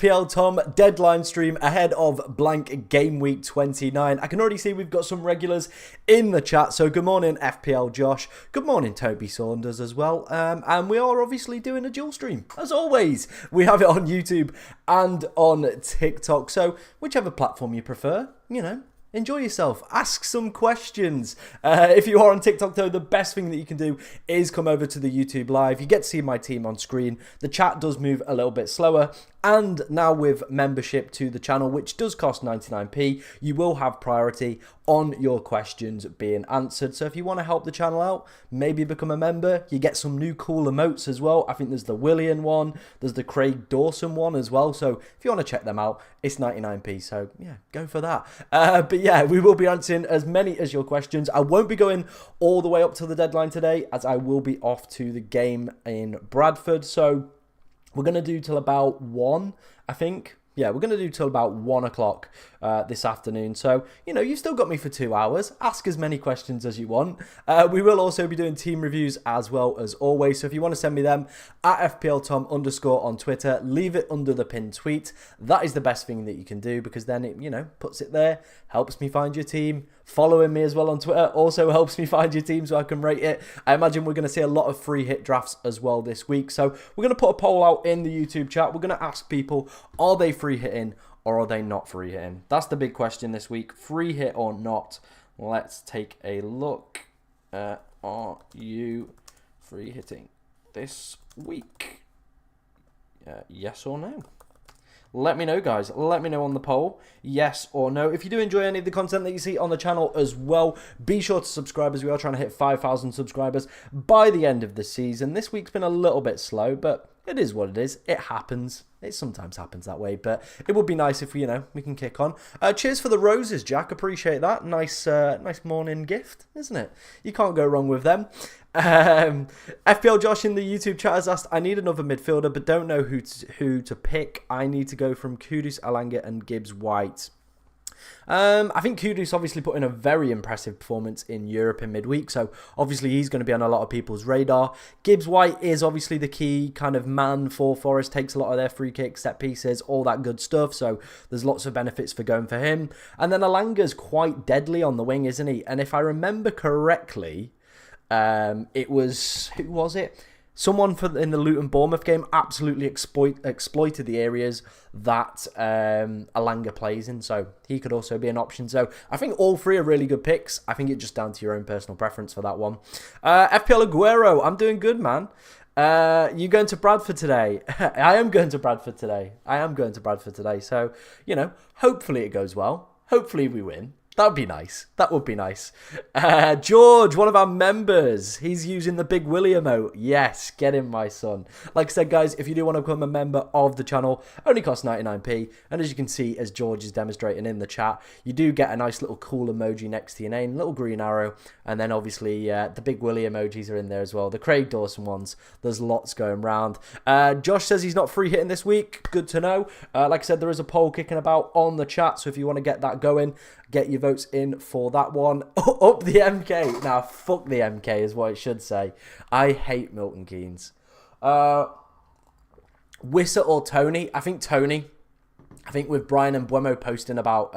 FPL Tom deadline stream ahead of blank game week 29. I can already see we've got some regulars in the chat. So good morning, FPL Josh. Good morning, Toby Saunders as well. And we are obviously doing a dual stream. As always, we have it on YouTube and on TikTok. So whichever platform you prefer, you know, enjoy yourself. Ask some questions. If you are on TikTok, though, the best thing that you can do is come over to the YouTube Live. You get to see my team on screen. The chat does move a little bit slower. And now with membership to the channel, which does cost 99p, you will have priority on your questions being answered. So if you want to help the channel out, maybe become a member. You get some new cool emotes as well. I think there's the Willian one. There's the Craig Dawson one as well. So if you want to check them out, it's 99p. So yeah, go for that. But yeah, we will be answering as many as your questions. I won't be going all the way up to the deadline today, as I will be off to the game in Bradford. So we're going to do till about 1, I think. Yeah, we're going to do till about 1 o'clock this afternoon. So, you know, you've still got me for 2 hours. Ask as many questions as you want. We will also be doing team reviews as well as always. So if you want to send me them at FPLTom_ on Twitter, leave it under the pinned tweet. That is the best thing that you can do, because then it, you know, puts it there, helps me find your team. Following me as well on Twitter also helps me find your team so I can rate it. I imagine we're going to see a lot of free hit drafts as well this week. So we're going to put a poll out in the YouTube chat. We're going to ask people, are they free hitting or are they not free hitting? That's the big question this week. Free hit or not? Let's take a look. Are you free hitting this week? Yes or no? Let me know, guys. Let me know on the poll, yes or no. If you do enjoy any of the content that you see on the channel as well, be sure to subscribe, as we are trying to hit 5,000 subscribers by the end of the season. This week's been a little bit slow, but it is what it is. It happens. It sometimes happens that way, but it would be nice if, you know, we can kick on. Cheers for the roses, Jack. Appreciate that. Nice morning gift, isn't it? You can't go wrong with them. FPL Josh in the YouTube chat has asked, I need another midfielder, but don't know who to pick. I need to go from Kudus, Alanga and Gibbs White. I think Kudus obviously put in a very impressive performance in Europe in midweek, so obviously he's going to be on a lot of people's radar. Gibbs White is obviously the key kind of man for Forest, takes a lot of their free kicks, set pieces, all that good stuff, so there's lots of benefits for going for him. And then Alanga's quite deadly on the wing, isn't he? And if I remember correctly, it was, who was it? Someone in the Luton Bournemouth game absolutely exploited the areas that Alanga plays in, so he could also be an option. So I think all three are really good picks. I think it's just down to your own personal preference for that one. FPL Aguero, I'm doing good, man. You going to Bradford today? I am going to Bradford today. So, you know, hopefully it goes well. Hopefully we win. That would be nice. That would be nice. George, one of our members, he's using the Big Willie emote. Yes, get him, my son. Like I said, guys, if you do want to become a member of the channel, only costs 99p. And as you can see, as George is demonstrating in the chat, you do get a nice little cool emoji next to your name, little green arrow. And then obviously the Big Willie emojis are in there as well. The Craig Dawson ones, there's lots going around. Josh says he's not free hitting this week. Good to know. Like I said, there is a poll kicking about on the chat. So if you want to get that going, get your votes in for that one. Up the MK. Now, fuck the MK is what it should say. I hate Milton Keynes. Wissa or Tony? I think Tony. I think with Brian and Buemo posting about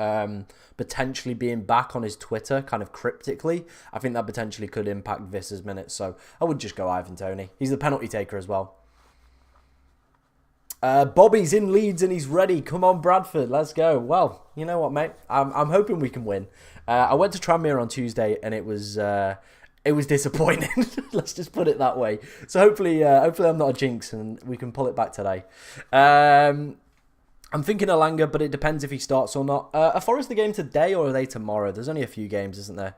potentially being back on his Twitter, kind of cryptically, I think that potentially could impact Vissa's minutes. So I would just go Ivan Tony. He's the penalty taker as well. Bobby's in Leeds and he's ready. Come on, Bradford. Let's go. Well, you know what, mate? I'm hoping we can win. I went to Tranmere on Tuesday and it was disappointing. Let's just put it that way. So hopefully I'm not a jinx and we can pull it back today. I'm thinking Alanga, but it depends if he starts or not. Are Forest the game today or are they tomorrow? There's only a few games, isn't there?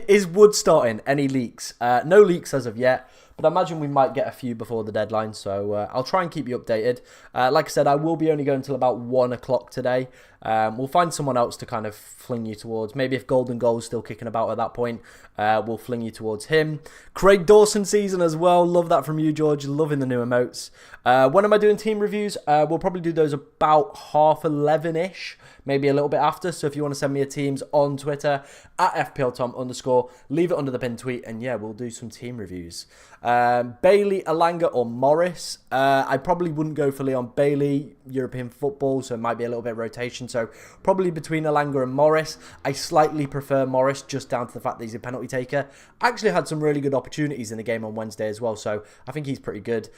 Is Wood starting? Any leaks? No leaks as of yet. But I imagine we might get a few before the deadline, so I'll try and keep you updated. Like I said, I will be only going until about 1 o'clock today. We'll find someone else to kind of fling you towards. Maybe if Golden Goal is still kicking about at that point, we'll fling you towards him. Craig Dawson season as well. Love that from you, George. Loving the new emotes. When am I doing team reviews? We'll probably do those about 11:30-ish. Maybe a little bit after. So if you want to send me a teams on Twitter at FPLTom_, leave it under the pinned tweet. And yeah, we'll do some team reviews. Bailey, Alanga or Morris. I probably wouldn't go fully on Bailey. European football, so it might be a little bit of rotation. So probably between Alanga and Morris. I slightly prefer Morris just down to the fact that he's a penalty taker. Actually had some really good opportunities in the game on Wednesday as well, so I think he's pretty good.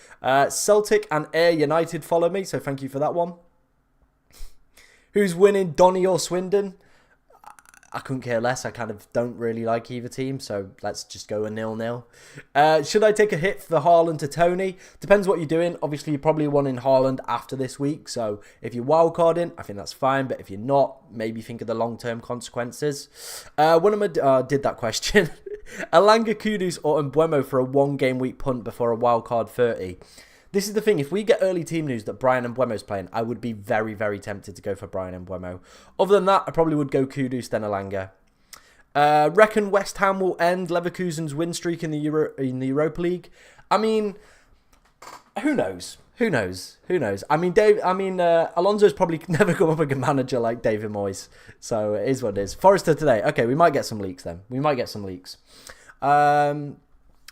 Celtic and Ayr United follow me, so thank you for that one. Who's winning, Donny or Swindon? I couldn't care less. I kind of don't really like either team, so let's just go a 0-0. Should I take a hit for Haaland to Tony? Depends what you're doing. Obviously, you're probably wanting Haaland after this week, so if you're wildcarding, I think that's fine, but if you're not, maybe think of the long-term consequences. When I did that question, Alanga, Kudus or Mbeumo for a one-game week punt before a wildcard 30. This is the thing, if we get early team news that Brian Mbeumo's playing, I would be very, very tempted to go for Brian Mbeumo. Other than that, I probably would go Kudus, then Alanga. Reckon West Ham will end Leverkusen's win streak in the Europa League? I mean, who knows? Who knows? Who knows? I mean, Alonso's probably never come up against a manager like David Moyes. So it is what it is. Forrester today. Okay, we might get some leaks then. We might get some leaks.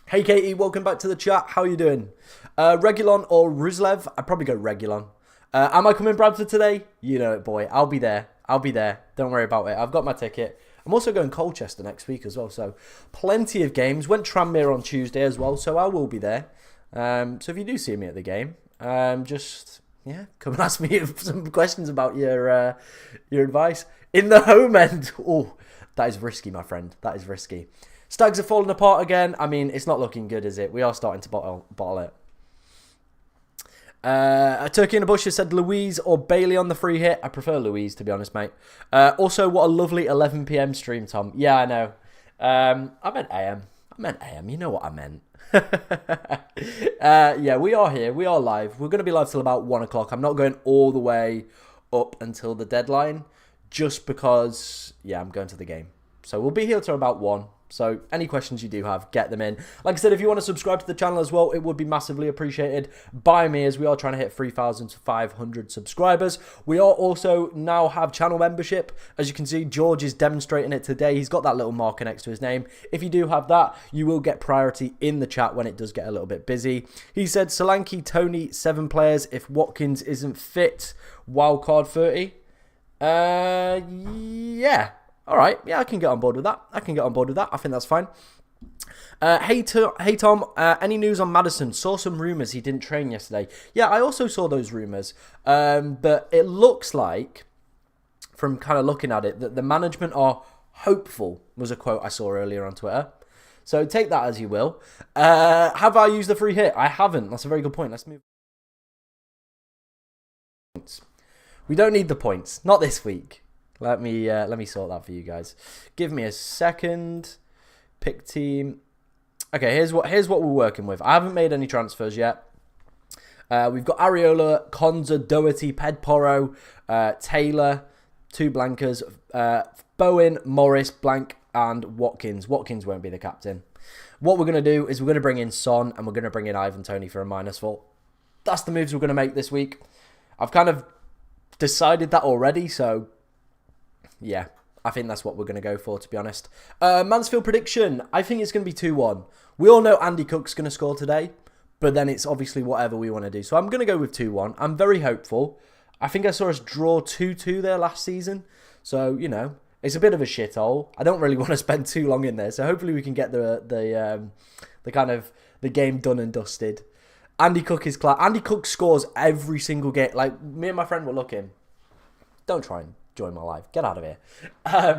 Hey Katie, welcome back to the chat. How are you doing? Regulon or Ruslev? I'd probably go Regulon. Am I coming Bradford today? You know it, boy. I'll be there. I'll be there. Don't worry about it. I've got my ticket. I'm also going Colchester next week as well. So plenty of games. Went Tranmere on Tuesday as well. So I will be there. So if you do see me at the game, just, yeah, come and ask me some questions about your advice. In the home end. Oh, that is risky, my friend. That is risky. Stags are falling apart again. I mean, it's not looking good, is it? We are starting to bottle it. A Turkey in a Bush has said Louise or Bailey on the free hit. I prefer Louise, to be honest, mate. Also, what a lovely 11 PM stream, Tom. Yeah, I know. I meant AM. I meant AM. You know what I meant. Yeah, we are here. We are live. We're going to be live till about 1 o'clock. I'm not going all the way up until the deadline just because, yeah, I'm going to the game. So we'll be here till about 1. So any questions you do have, get them in. Like I said, if you want to subscribe to the channel as well, it would be massively appreciated by me as we are trying to hit 3,500 subscribers. We are also now have channel membership. As you can see, George is demonstrating it today. He's got that little marker next to his name. If you do have that, you will get priority in the chat when it does get a little bit busy. He said, Solanke, Tony, 7 players. If Watkins isn't fit, wildcard 30. Yeah. All right, yeah, I can get on board with that. I think that's fine. Hey Tom, any news on Maddison? Saw some rumours he didn't train yesterday. Yeah, I also saw those rumours. But it looks like, from kind of looking at it, that the management are hopeful, was a quote I saw earlier on Twitter. So take that as you will. Have I used the free hit? I haven't. That's a very good point. Let's move. We don't need the points. Not this week. Let me sort that for you guys. Give me a second. Pick team. Okay, here's what we're working with. I haven't made any transfers yet. We've got Areola, Konza, Doherty, Pedporo, Taylor, 2 blankers, Bowen, Morris, blank, and Watkins. Watkins won't be the captain. What we're going to do is we're going to bring in Son and we're going to bring in Ivan Toney for a -4. That's the moves we're going to make this week. I've kind of decided that already, so yeah, I think that's what we're going to go for, to be honest. Mansfield prediction. I think it's going to be 2-1. We all know Andy Cook's going to score today, but then it's obviously whatever we want to do. So I'm going to go with 2-1. I'm very hopeful. I think I saw us draw 2-2 there last season. So, you know, it's a bit of a shithole. I don't really want to spend too long in there. So hopefully we can get the kind of the game done and dusted. Andy Cook is class. Andy Cook scores every single game. Like, me and my friend were looking. Don't try and join my live. Get out of here.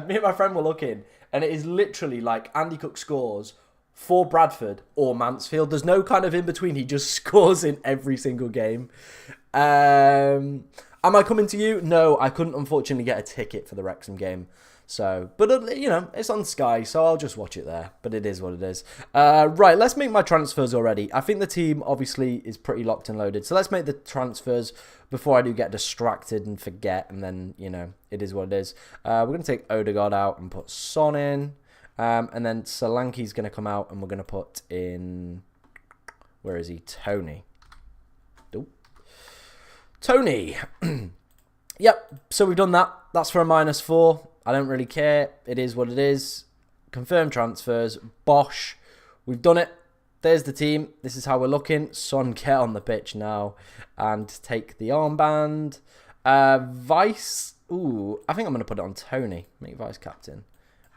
Me and my friend were looking, and it is literally like Andy Cook scores for Bradford or Mansfield. There's no kind of in between. He just scores in every single game. Am I coming to you? No, I couldn't unfortunately get a ticket for the Wrexham game. So, but you know, it's on Sky, so I'll just watch it there. But it is what it is. Right, let's make my transfers already. I think the team obviously is pretty locked and loaded. So let's make the transfers before I do get distracted and forget. And then, you know, it is what it is. We're going to take Odegaard out and put Son in. And then Solanke's going to come out and we're going to put in... Where is he? Tony. Ooh. Tony. Yep, so we've done that. That's for a -4. I don't really care. It is what it is. Confirm transfers. Bosh. We've done it. there's the team. This is how we're looking. Son, get on the pitch now and take the armband. Vice. Ooh, I think I'm going to put it on Tony. Make vice captain.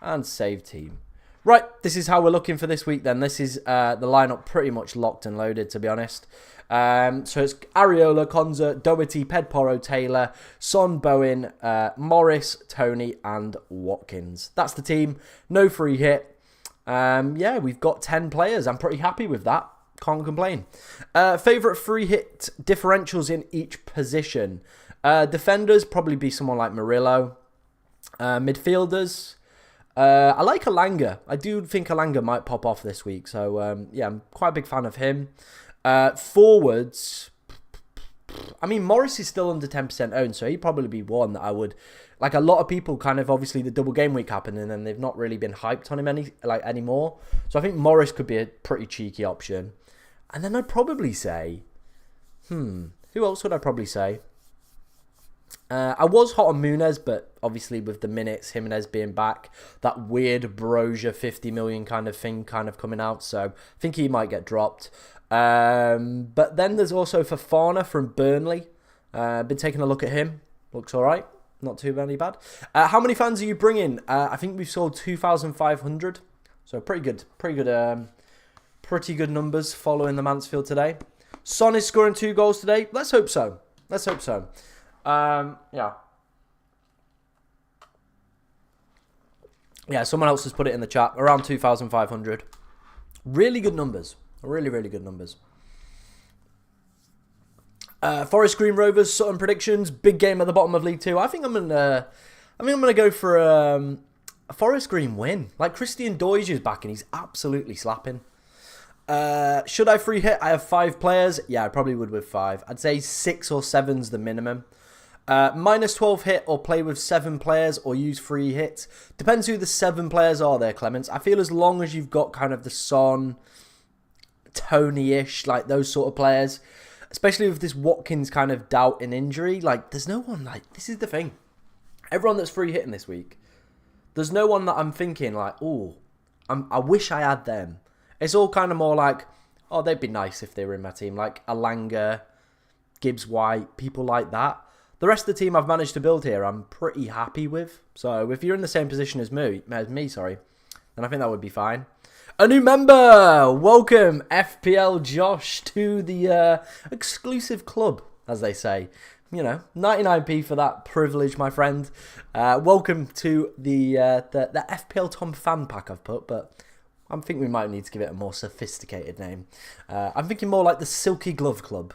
And save team. Right, this is how we're looking for this week then. This is the lineup pretty much locked and loaded, to be honest. So it's Areola, Konza, Doherty, Pedporo, Taylor, Son, Bowen, Morris, Tony, and Watkins. That's the team. No free hit. Yeah, we've got 10 players. I'm pretty happy with that. Can't complain. Favourite free hit differentials in each position. Defenders, probably be someone like Murillo. Midfielders, I like Alanga. I do think Alanga might pop off this week. So, yeah, I'm quite a big fan of him. Forwards, I mean, Morris is still under 10% owned, so he'd probably be one that I would... Like, a lot of people kind of, obviously, the double game week happened, and then they've not really been hyped on him anymore. So I think Morris could be a pretty cheeky option. And then I'd probably say... who else would I probably say? I was hot on Muniz, but obviously with the minutes, Jimenez being back, that weird Brozier 50 million kind of thing kind of coming out. So I think he might get dropped. But then there's also Fofana from Burnley. Been taking a look at him. Looks all right. Not too very bad. How many fans are you bringing? I think we've sold 2,500. So pretty good. Pretty good numbers following the Mansfield today. Son is scoring 2 goals today. Let's hope so. Let's hope so. Yeah. Yeah, someone else has put it in the chat. Around 2,500. Really good numbers. Really, really good numbers. Forest Green Rovers, Sutton predictions. Big game at the bottom of League 2. I think I'm gonna go for a Forest Green win. Like, Christian Doige is back and he's absolutely slapping. Should I free hit? I have 5 players. Yeah, I probably would with 5. I'd say 6 or 7's the minimum. Minus 12 hit or play with 7 players or use free hits. Depends who the 7 players are there, Clements. I feel as long as you've got kind of the Son, Tony-ish, like those sort of players, especially with this Watkins kind of doubt and injury, like there's no one like, this is the thing. Everyone that's free hitting this week, there's no one that I'm thinking like, oh, I wish I had them. It's all kind of more like, oh, they'd be nice if they were in my team. Like Alanga, Gibbs White, people like that. The rest of the team I've managed to build here, I'm pretty happy with. So if you're in the same position as me, then I think that would be fine. A new member! Welcome, FPL Josh, to the exclusive club, as they say. You know, 99p for that privilege, my friend. Welcome to the FPL Tom fan pack I've put, but I think we might need to give it a more sophisticated name. I'm thinking more like the Silky Glove Club,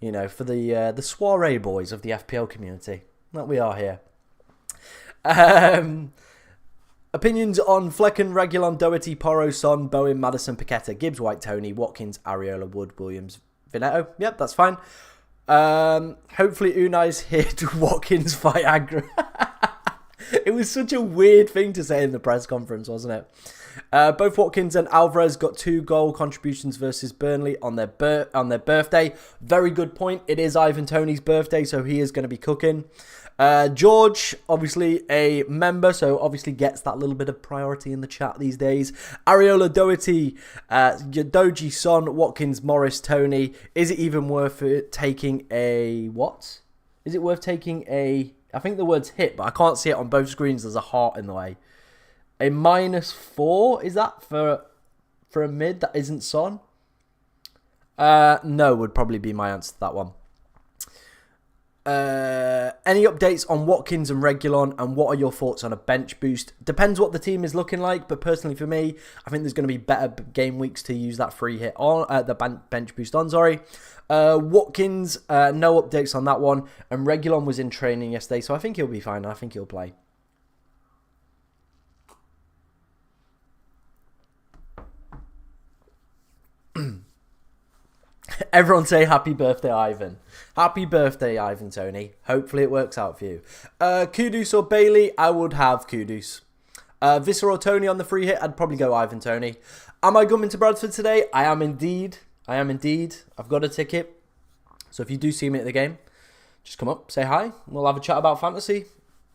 you know, for the soiree boys of the FPL community that we are here. Opinions on Flecken, Reguilon, Doherty, Porro, Son, Bowen, Maddison, Paqueta, Gibbs, White, Tony, Watkins, Areola, Wood, Williams, Vinetto. Yep, that's fine. Hopefully Unai's hit Watkins Viagra. It was such a weird thing to say in the press conference, wasn't it? Both Watkins and Alvarez got 2 goal contributions versus Burnley on their birthday. Very good point. It is Ivan Toney's birthday, so he is going to be cooking. George, obviously a member, so obviously gets that little bit of priority in the chat these days. Areola, Doherty, Doji, Son, Watkins, Morris, Tony. Is it even worth it taking a what? Is it worth taking a... I think the word's hit, but I can't see it on both screens. There's a heart in the way. A -4? Is that for a mid that isn't Son? No, would probably be my answer to that one. Any updates on Watkins and Reguilon, and what are your thoughts on a bench boost? Depends what the team is looking like, but personally for me, I think there's going to be better game weeks to use that free hit on, the bench boost on, sorry. Watkins, no updates on that one, and Reguilon was in training yesterday, so I think he'll be fine, I think he'll play. Everyone say happy birthday, Ivan. Happy birthday, Ivan Tony. Hopefully it works out for you. Kudus or Bailey? I would have Kudus. Visser or Tony on the free hit? I'd probably go Ivan Tony. Am I coming to Bradford today? I am indeed. I've got a ticket. So if you do see me at the game, just come up, say hi. We'll have a chat about fantasy.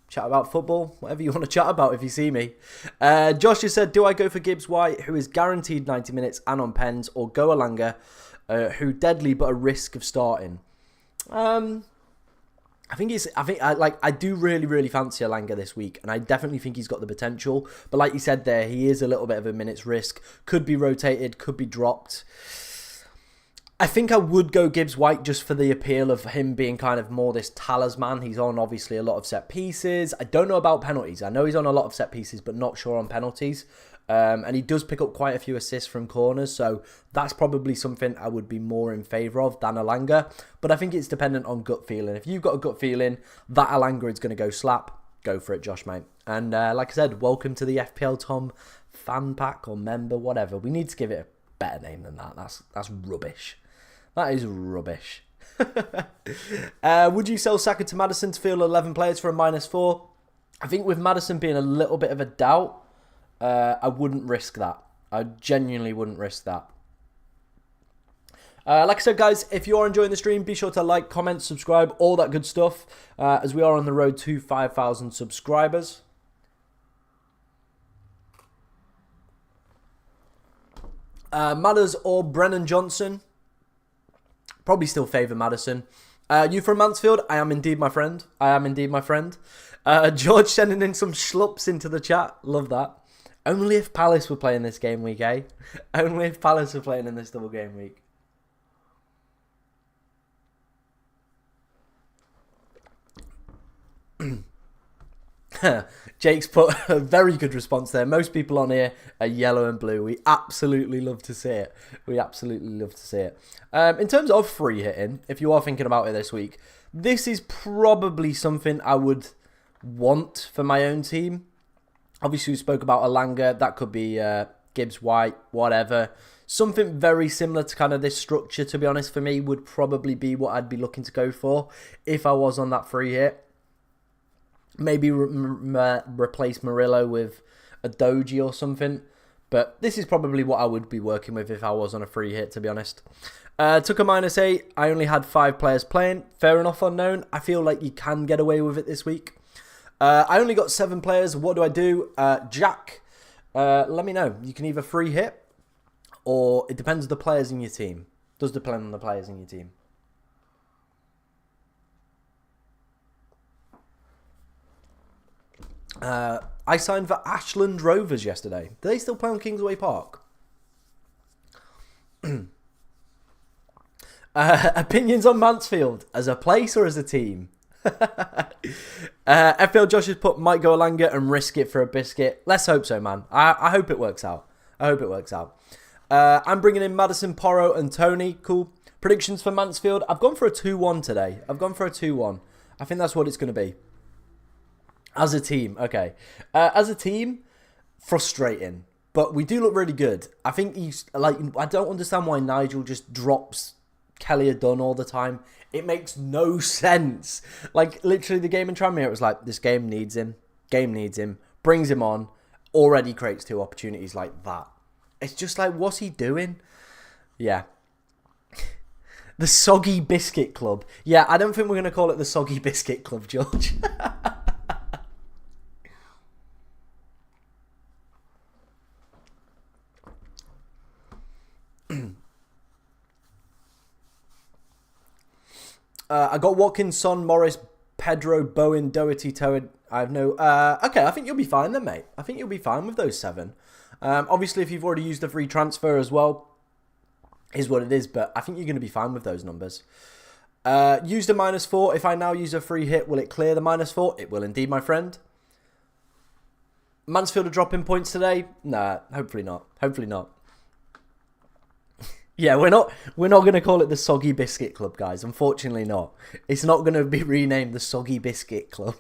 chat about football, whatever you want to chat about if you see me. Josh just said, do I go for Gibbs White, who is guaranteed 90 minutes and on pens, or go Alanga, who deadly but a risk of starting? I do really fancy Alanga this week, and I definitely think he's got the potential. But like you said there, he is a little bit of a minutes risk. Could be rotated, could be dropped. I think I would go Gibbs White just for the appeal of him being kind of more this talisman. He's on obviously a lot of set pieces. I don't know about penalties. I know he's on a lot of set pieces, but not sure on penalties. And he does pick up quite a few assists from corners, so that's probably something I would be more in favour of than Alanga. But I think it's dependent on gut feeling. If you've got a gut feeling that Alanga is going to go slap, go for it, Josh, mate. And like I said, welcome to the FPL Tom fan pack or member, whatever. We need to give it a better name than that. That's rubbish. That is rubbish. Would you sell Saka to Maddison to field 11 players for a -4? I think with Maddison being a little bit of a doubt, I wouldn't risk that. I genuinely wouldn't risk that. Like I said, guys, if you are enjoying the stream, be sure to like, comment, subscribe, all that good stuff, as we are on the road to 5,000 subscribers. Madders or Brennan Johnson? Probably still favour Maddison. You from Mansfield? I am indeed my friend. George sending in some schlups into the chat. Love that. Only if Palace were playing this game week, eh? Only if Palace were playing in this double game week. Jake's put a very good response there. Most people on here are yellow and blue. We absolutely love to see it. In terms of free hitting, if you are thinking about it this week, this is probably something I would want for my own team. Obviously, we spoke about Alanga. That could be Gibbs White, whatever. Something very similar to kind of this structure, to be honest, for me, would probably be what I'd be looking to go for if I was on that free hit. Maybe replace Murillo with a Doji or something. But this is probably what I would be working with if I was on a free hit, to be honest. Took a -8. I only had 5 players playing. Fair enough, unknown. I feel like you can get away with it this week. I only got 7 players. What do? Jack, let me know. You can either free hit, or it depends on the players in your team. Does depend on the players in your team. I signed for Ashland Rovers yesterday. Do they still play on Kingsway Park? Opinions on Mansfield as a place or as a team? FPL Josh has put might go Alanga and risk it for a biscuit. Let's hope so, man. I hope it works out. I'm bringing in Maddison, Porro and Tony. Cool. Predictions for Mansfield. I've gone for a 2-1 today. I think that's what it's going to be. As a team, okay. As a team, frustrating. But we do look really good. I think I don't understand why Nigel just drops Kelly Dunn all the time. It makes no sense. Like, literally, the game in Tranmere, it was like, this game needs him. Brings him on. Already creates 2 opportunities like that. It's just like, what's he doing? Yeah. The Soggy Biscuit Club. Yeah, I don't think we're going to call it the Soggy Biscuit Club, George. I got Watkins, Son, Morris, Pedro, Bowen, Doherty, Toad. I have no... okay, I think you'll be fine then, mate. I think you'll be fine with those 7. Obviously, if you've already used the free transfer as well, is what it is. But I think you're going to be fine with those numbers. Used a -4. If I now use a free hit, will it clear the -4? It will indeed, my friend. Mansfield are dropping points today? Nah, hopefully not. Yeah, we're not going to call it the Soggy Biscuit Club, guys. Unfortunately not. It's not going to be renamed the Soggy Biscuit Club.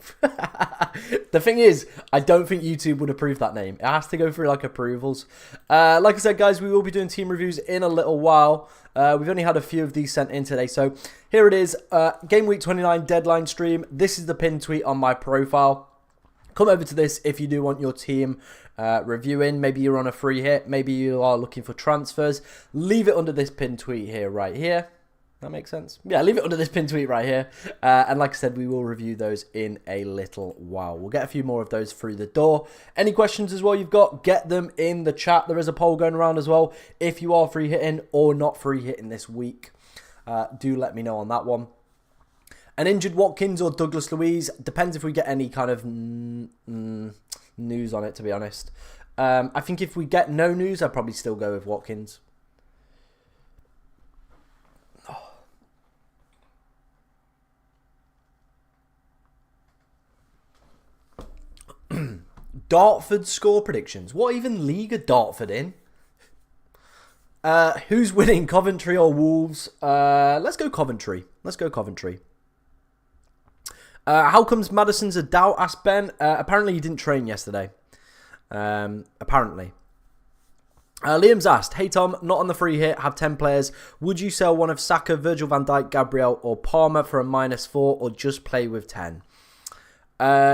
The thing is, I don't think YouTube would approve that name. It has to go through like approvals. Like I said, guys, we will be doing team reviews in a little while. We've only had a few of these sent in today. So here it is. Gameweek29 deadline stream. This is the pinned tweet on my profile. Come over to this if you do want your team reviewing. Maybe you're on a free hit. Maybe you are looking for transfers. Leave it under this pinned tweet here, right here. That makes sense. Yeah, leave it under this pin tweet right here. And like I said, we will review those in a little while. We'll get a few more of those through the door. Any questions as well you've got, get them in the chat. There is a poll going around as well. If you are free hitting or not free hitting this week, do let me know on that one. An injured Watkins or Douglas Luiz. Depends if we get any kind of news on it, to be honest. I think if we get no news, I'd probably still go with Watkins. Dartford score predictions. What even league are Dartford in? Who's winning, Coventry or Wolves? Let's go Coventry. How comes Maddison's a doubt? Asked Ben. Apparently he didn't train yesterday. Apparently. Liam's asked, hey Tom, not on the free hit, have 10 players. Would you sell one of Saka, Virgil van Dijk, Gabriel or Palmer for a -4 or just play with 10?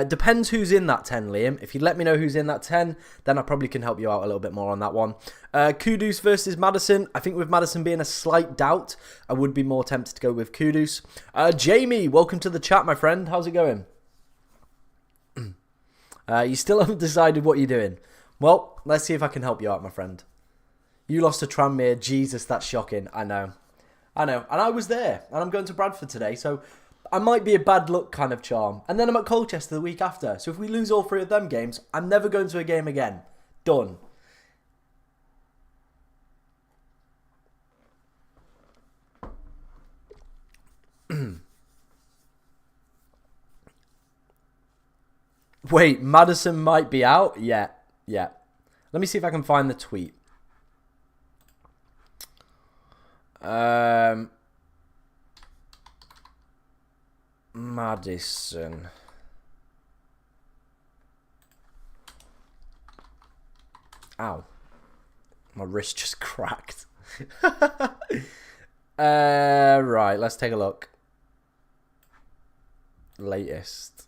Depends who's in that 10, Liam. If you let me know who's in that 10, then I probably can help you out a little bit more on that one. Kudus versus Maddison. I think with Maddison being a slight doubt, I would be more tempted to go with Kudus. Jamie, welcome to the chat, my friend. How's it going? You still haven't decided what you're doing. Well, let's see if I can help you out, my friend. You lost to Tranmere. Jesus, that's shocking. I know. And I was there. And I'm going to Bradford today, so I might be a bad luck kind of charm. And then I'm at Colchester the week after. So if we lose all 3 of them games, I'm never going to a game again. Done. Wait, Maddison might be out? Yeah. Let me see if I can find the tweet. Maddison. Ow. My wrist just cracked. Right, let's take a look. Latest.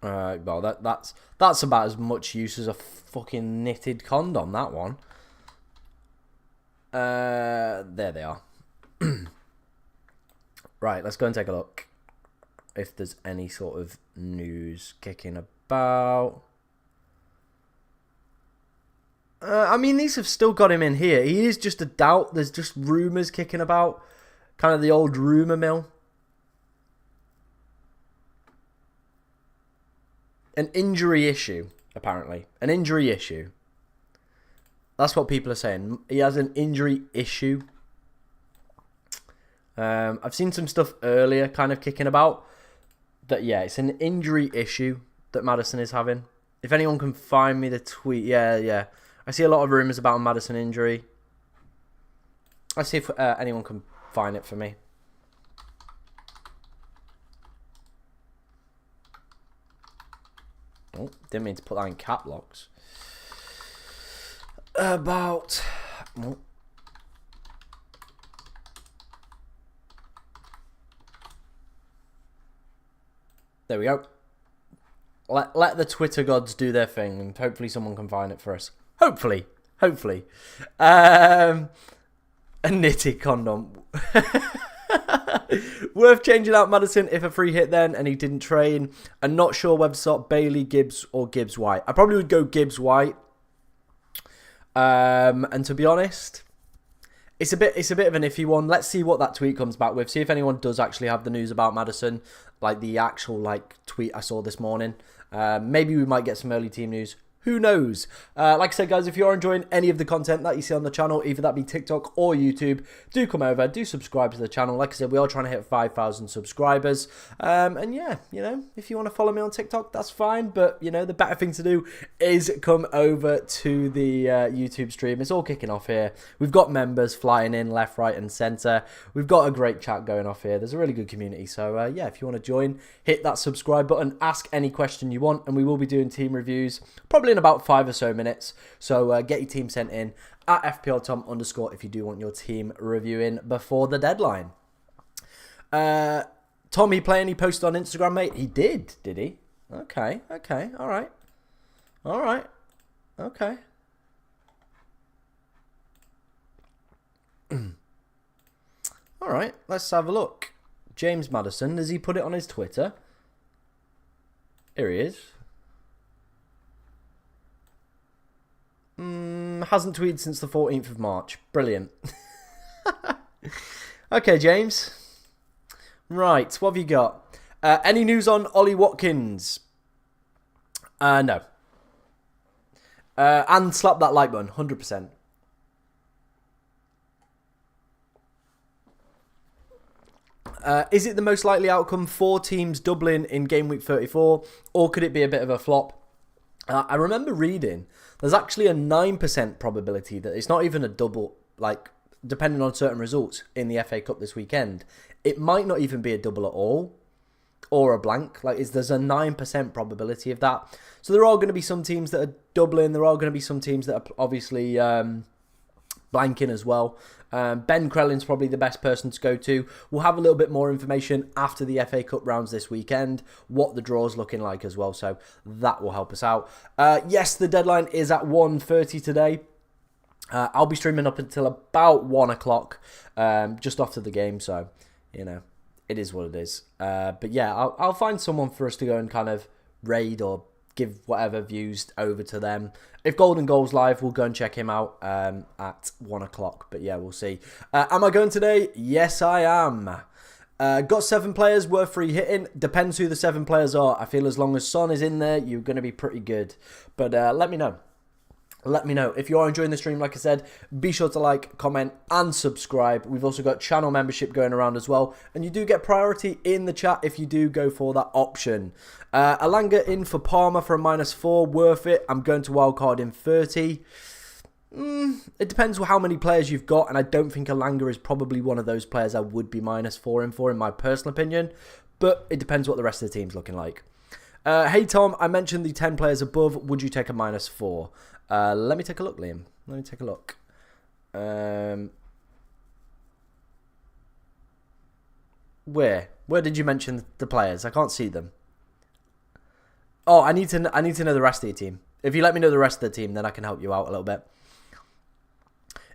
Well, that's about as much use as a fucking knitted condom, that one. There they are. Right, let's go and take a look if there's any sort of news kicking about. I mean, these have still got him in here. He is just a doubt. There's just rumours kicking about. Kind of the old rumour mill. An injury issue, apparently. An injury issue. That's what people are saying. He has an injury issue. I've seen some stuff earlier kind of kicking about. That, yeah, it's an injury issue that Maddison is having. If anyone can find me the tweet. Yeah. I see a lot of rumours about a Maddison injury. Let's see if anyone can find it for me. Oh, didn't mean to put that in cap locks. About... Oh. There we go. Let the Twitter gods do their thing, and hopefully someone can find it for us. Hopefully. A knitted condom. Worth changing out Maddison if a free hit then, and he didn't train. I'm not sure whether to start Bailey, Gibbs, or Gibbs White. I probably would go Gibbs White. And to be honest, it's a bit of an iffy one. Let's see what that tweet comes back with. See if anyone does actually have the news about Maddison, like the actual tweet I saw this morning. Maybe we might get some early team news. Who knows? Like I said, guys, if you're enjoying any of the content that you see on the channel, either that be TikTok or YouTube, do come over, do subscribe to the channel. Like I said, we are trying to hit 5,000 subscribers. And yeah, if you want to follow me on TikTok, that's fine. But, the better thing to do is come over to the YouTube stream. It's all kicking off here. We've got members flying in left, right, and centre. We've got a great chat going off here. There's a really good community. So, yeah, if you want to join, hit that subscribe button, ask any question you want, and we will be doing team reviews probably in about 5 or so minutes. So get your team sent in at FPL_Tom_ if you do want your team reviewing before the deadline. Tom, he posted on Instagram, mate? He did he? Okay, all right. Okay. right, let's have a look. James Maddison, does he put it on his Twitter? Here he is. Hasn't tweeted since the 14th of March. Brilliant. Okay, James. Right, what have you got? Any news on Ollie Watkins? No. And slap that like button, 100%. Is it the most likely outcome for teams doubling in game week 34, or could it be a bit of a flop? I remember reading there's actually a 9% probability that it's not even a double, like, depending on certain results in the FA Cup this weekend. It might not even be a double at all, or a blank. There's a 9% probability of that. So there are going to be some teams that are doubling. There are going to be some teams that are obviously blanking as well. Ben Krellin's probably the best person to go to. We'll have a little bit more information after the FA Cup rounds this weekend, what the draw's looking like as well, so that will help us out. Yes, the deadline is at 1:30 today. I'll be streaming up until about 1 o'clock, just after the game, so, you know, it is what it is. But yeah, I'll find someone for us to go and kind of raid or give whatever views over to them. If Golden Goal's live, we'll go and check him out at 1 o'clock. But yeah, we'll see. Am I going today? Yes, I am. Got 7 players worth free hitting. Depends who the 7 players are. I feel as long as Son is in there, you're going to be pretty good. But let me know. Let me know. If you are enjoying the stream, like I said, be sure to like, comment, and subscribe. We've also got channel membership going around as well. And you do get priority in the chat if you do go for that option. Alanga in for Palmer for a -4. Worth it. I'm going to wildcard in 30. It depends on how many players you've got. And I don't think Alanga is probably one of those players I would be -4 in for, in my personal opinion. But it depends what the rest of the team's looking like. Hey, Tom, I mentioned the 10 players above. Would you take a -4? Let me take a look, Liam. Let me take a look. Where did you mention the players? I can't see them. Oh, I need to know the rest of your team. If you let me know the rest of the team, then I can help you out a little bit.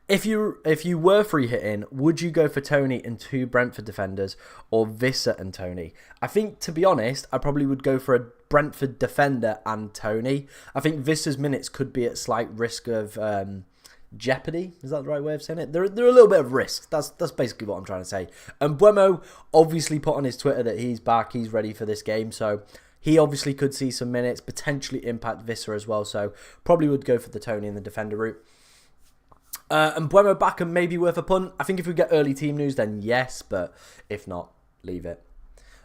If you were free hitting, would you go for Tony and 2 Brentford defenders, or Visser and Tony? I think, to be honest, I probably would go for a Brentford defender and Tony. I think Visser's minutes could be at slight risk of jeopardy. Is that the right way of saying it? They're a little bit of risk. That's basically what I'm trying to say. And Buemo obviously put on his Twitter that he's back, he's ready for this game, so he obviously could see some minutes, potentially impact Visser as well, so probably would go for the Tony and the defender route. And Buemo back and maybe worth a punt. I think if we get early team news, then yes, but if not, leave it.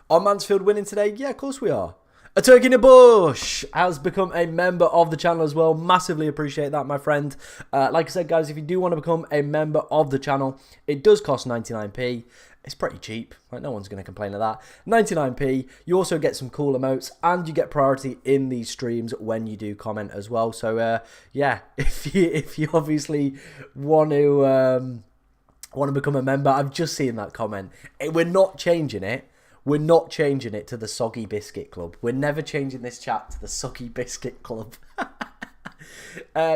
Are Mansfield winning today? Yeah, of course we are. A Turkey in the Bush has become a member of the channel as well. Massively appreciate that, my friend. Like I said, guys, if you do want to become a member of the channel, it does cost 99p. It's pretty cheap. Like, no one's going to complain of that. 99p. You also get some cool emotes, and you get priority in these streams when you do comment as well. So, yeah, if you obviously want to become a member, I've just seen that comment. We're not changing it. We're not changing it to the Soggy Biscuit Club. We're never changing this chat to the Soggy Biscuit Club.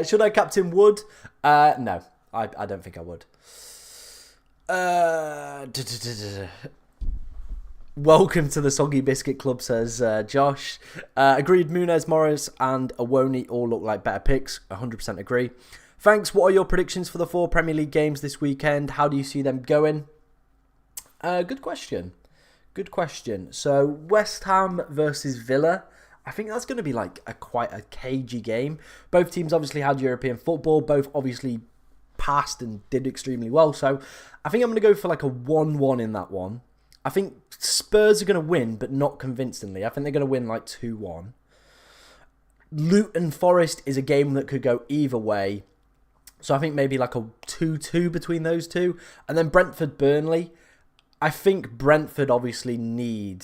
Should I captain Wood? No, I don't think I would. Welcome to the Soggy Biscuit Club, says Josh. Agreed, Muniz, Morris and Awoni all look like better picks. 100% agree. Thanks. What are your predictions for the 4 Premier League games this weekend? How do you see them going? Good question. Good question. So, West Ham versus Villa. I think that's going to be like quite a cagey game. Both teams obviously had European football. Both obviously passed and did extremely well. So, I think I'm going to go for like a 1-1 in that one. I think Spurs are going to win, but not convincingly. I think they're going to win like 2-1. Luton Forest is a game that could go either way. So, I think maybe like a 2-2 between those two. And then Brentford Burnley. I think Brentford obviously need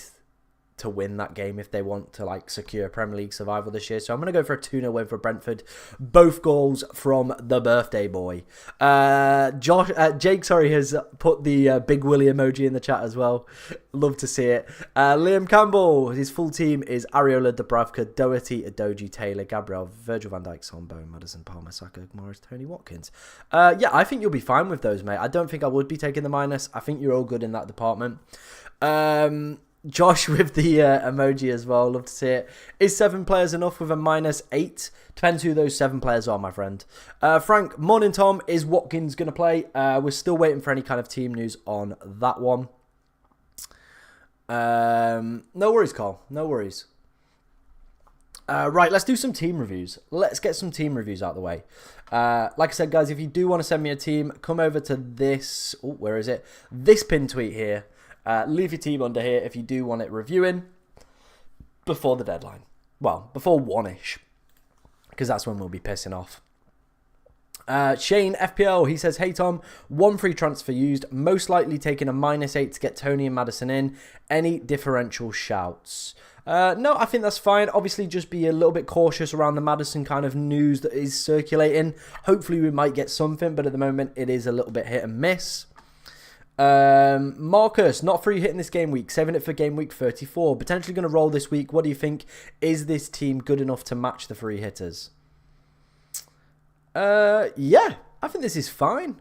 to win that game if they want to like secure Premier League survival this year. So I'm going to go for a 2-0 win for Brentford. Both goals from the birthday boy. Jake, has put the Big Willie emoji in the chat as well. Love to see it. Liam Campbell, his full team is Areola, Dubravka, Doherty, Adoji, Taylor, Gabriel, Virgil van Dijk, Son, Bowen, Maddison, Palmer, Saka, Morris, Tony Watkins. Yeah, I think you'll be fine with those, mate. I don't think I would be taking the minus. I think you're all good in that department. Josh with the emoji as well. Love to see it. Is 7 players enough with a -8? Depends who those 7 players are, my friend. Frank, morning Tom. Is Watkins going to play? We're still waiting for any kind of team news on that one. No worries, Carl. No worries. Right, let's do some team reviews. Let's get some team reviews out of the way. Like I said, guys, if you do want to send me a team, come over to this... Oh, where is it? This pin tweet here. Leave your team under here if you do want it reviewing before the deadline. Well, before 1-ish, because that's when we'll be pissing off. Shane FPL, he says, hey Tom, 1 free transfer used, most likely taking a -8 to get Tony and Maddison in. Any differential shouts? No, I think that's fine. Obviously, just be a little bit cautious around the Maddison kind of news that is circulating. Hopefully, we might get something, but at the moment, it is a little bit hit and miss. Marcus, not free hitting this game week, saving it for game week 34, potentially going to roll this week. What do you think? Is this team good enough to match the free hitters? Yeah, I think this is fine.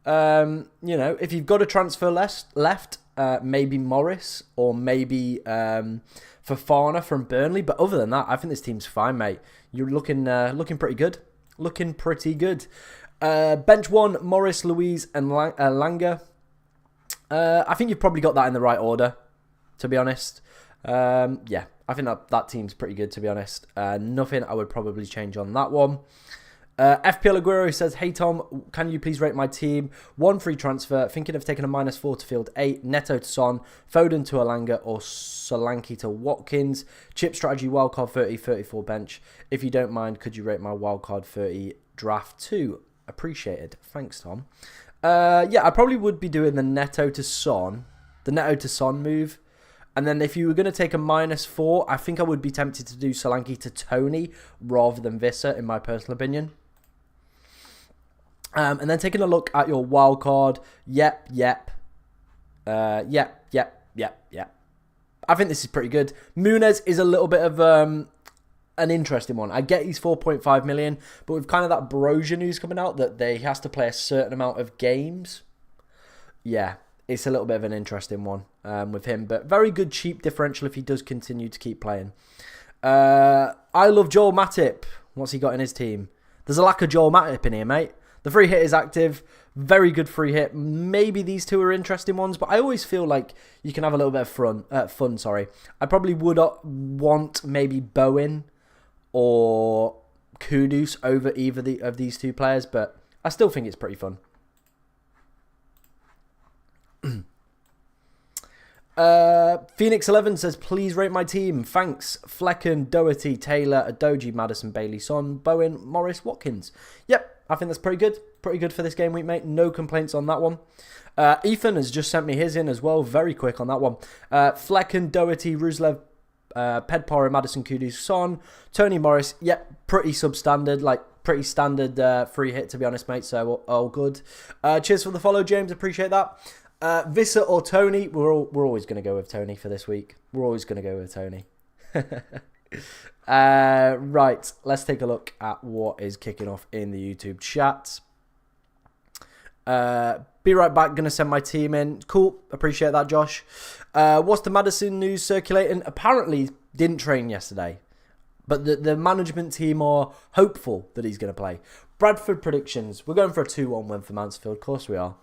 You know, if you've got a transfer left, maybe Morris or maybe Fofana from Burnley, but other than that, I think this team's fine, mate. You're looking pretty good. Bench 1, Morris, Louise, and Langer. I think you've probably got that in the right order, to be honest. Yeah, I think that team's pretty good, to be honest. Nothing I would probably change on that one. FPL Aguero says, hey Tom, can you please rate my team? 1 free transfer, thinking of taking a -4 to field 8, Neto to Son, Foden to Alanga, or Solanke to Watkins. Chip strategy, wildcard 30, 34 bench. If you don't mind, could you rate my wildcard 30 draft 2? Appreciated. Thanks, Tom. Yeah, I probably would be doing the Neto to Son move. And then if you were going to take a -4, I think I would be tempted to do Solanke to Tony rather than Visser, in my personal opinion. And then taking a look at your wild card. Yep. I think this is pretty good. Muniz is a little bit of an interesting one. I get he's 4.5 million, but with kind of that Brozier news coming out that he has to play a certain amount of games. Yeah, it's a little bit of an interesting one with him, but very good cheap differential if he does continue to keep playing. I love Joel Matip. What's he got in his team? There's a lack of Joel Matip in here, mate. The free hit is active. Very good free hit. Maybe these two are interesting ones, but I always feel like you can have a little bit of fun. I probably would want maybe Bowen or Kudus over either of these two players, but I still think it's pretty fun. Phoenix 11 says, please rate my team. Thanks. Flecken, Doherty, Taylor, Adoji, Maddison, Bailey, Son, Bowen, Morris, Watkins. Yep, I think that's pretty good. Pretty good for this game week, mate. No complaints on that one. Ethan has just sent me his in as well. Very quick on that one. Flecken, Doherty, Ruslev, Pedporo, Maddison, Kudus, Son, Tony Morris. Yep, pretty substandard, pretty standard free hit, to be honest, mate. So all good. Cheers for the follow, James. Appreciate that. Visser or Tony? We're always going to go with Tony for this week. We're always going to go with Tony. Right, let's take a look at what is kicking off in the YouTube chat. Be right back. Going to send my team in. Cool. Appreciate that, Josh. What's the Maddison news circulating? Apparently didn't train yesterday, but the management team are hopeful that he's going to play. Bradford predictions. We're going for a 2-1 win for Mansfield. Of course we are.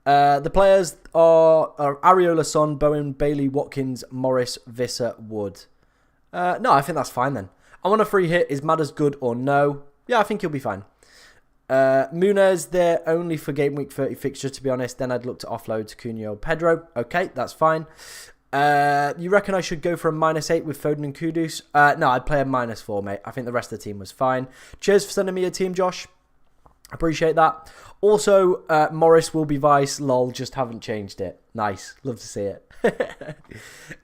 The players are Areola, Son, Bowen, Bailey, Watkins, Morris, Visser, Wood. No, I think that's fine then. I want a free hit. Is Madders good or no? Yeah, I think he'll be fine. Muniz there only for game week 30 fixture, to be honest. Then I'd look to offload to Cunha or Pedro. Okay, that's fine. You reckon I should go for a -8 with Foden and Kudus? No, I'd play a -4, mate. I think the rest of the team was fine. Cheers for sending me a team, Josh. Appreciate that. Also, Morris will be vice. Lol, just haven't changed it. Nice. Love to see it.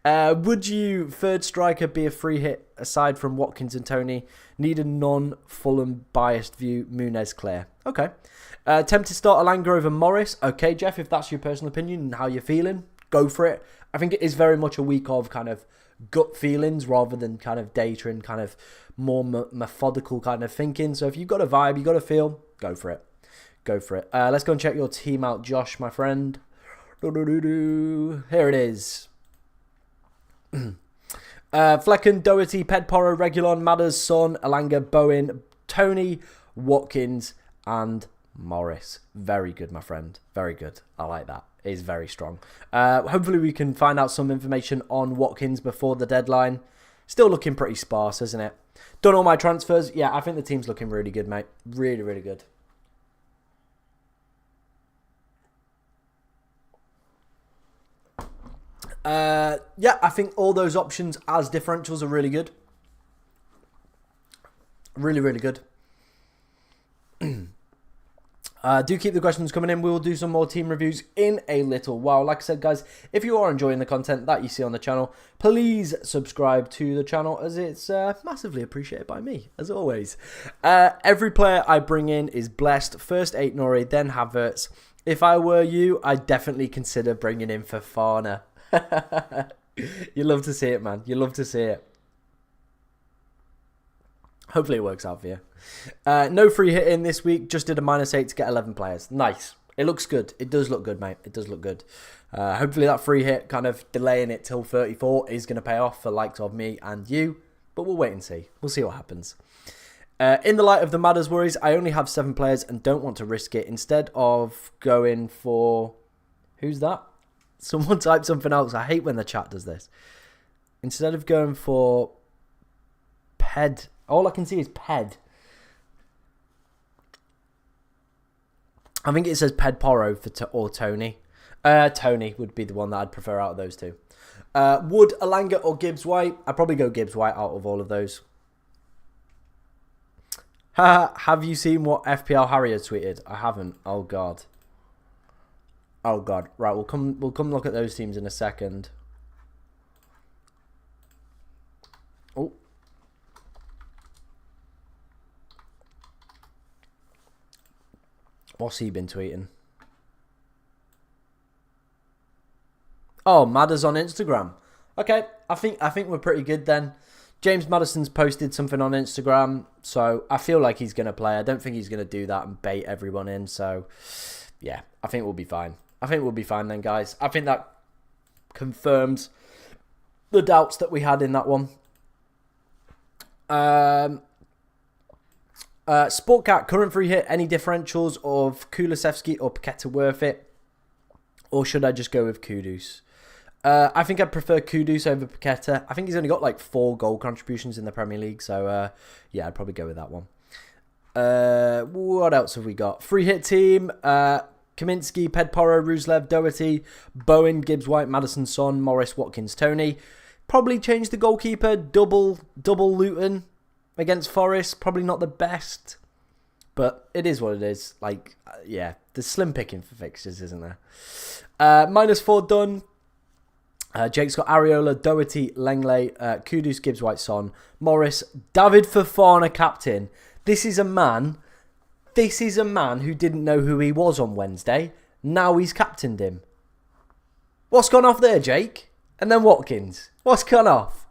Would you, third striker, be a free hit aside from Watkins and Tony? Need a non-Fulham biased view. Muniz clear. Okay. Tempted to start Alanga over Morris. Okay, Jeff, if that's your personal opinion and how you're feeling, go for it. I think it is very much a week of kind of gut feelings rather than kind of data and kind of more methodical kind of thinking. So if you've got a vibe, you've got a feel, go for it. Go for it. Let's go and check your team out, Josh, my friend. Here it is. Flecken, Doherty, Pedporo, Regulon, Madders, Son, Alanga, Bowen, Tony, Watkins, and Morris. Very good, my friend. Very good. I like that. It is very strong. Hopefully we can find out some information on Watkins before the deadline. Still looking pretty sparse, isn't it? Done all my transfers. Yeah, I think the team's looking really good, mate. Really, really good. Yeah, I think all those options as differentials are really good. Really, really good. Do keep the questions coming in. We will do some more team reviews in a little while. Like I said, guys, if you are enjoying the content that you see on the channel, please subscribe to the channel as it's massively appreciated by me, as always. Every player I bring in is blessed. First Aït-Nouri, then Havertz. If I were you, I'd definitely consider bringing in Fofana. You love to see it, man. You love to see it. Hopefully it works out for you. No free hit in this week. Just did a -8 to get 11 players. Nice. It looks good. It does look good, mate. It does look good. Hopefully that free hit, kind of delaying it till 34, is going to pay off for likes of me and you. But we'll wait and see. We'll see what happens. In the light of the Madders worries, I only have 7 players and don't want to risk it. Instead of going for... Who's that? Someone type something else. I hate when the chat does this. Instead of going for Ped... All I can see is Ped. I think it says Pedporo or Tony. Tony would be the one that I'd prefer out of those two. Wood, Alanga or Gibbs White? I'd probably go Gibbs White out of all of those. Have you seen what FPL Harry has tweeted? I haven't. Oh god. Oh god. Right, we'll come look at those teams in a second. Oh. What's he been tweeting? Oh, Madders on Instagram. Okay, I think we're pretty good then. James Maddison's posted something on Instagram, so I feel like he's going to play. I don't think he's going to do that and bait everyone in, so yeah, I think we'll be fine. I think we'll be fine then, guys. I think that confirms the doubts that we had in that one. Sportcat, current free hit, any differentials of Kulusevski or Paqueta worth it? Or should I just go with Kudus? I think I'd prefer Kudus over Paqueta. I think he's only got like 4 goal contributions in the Premier League. So, yeah, I'd probably go with that one. What else have we got? Free hit team. Kaminsky, Pedporo, Ruslev, Doherty, Bowen, Gibbs White, Maddison, Son, Morris, Watkins, Tony. Probably change the goalkeeper. Double Luton against Forest. Probably not the best. But it is what it is. Like, yeah, there's slim picking for fixtures, isn't there? -4 done. Jake's got Areola, Doherty, Langley, Kudus, Gibbs, White, Son, Morris, David Fofana, captain. This is a man who didn't know who he was on Wednesday. Now he's captained him. What's gone off there, Jake? And then Watkins. What's gone off?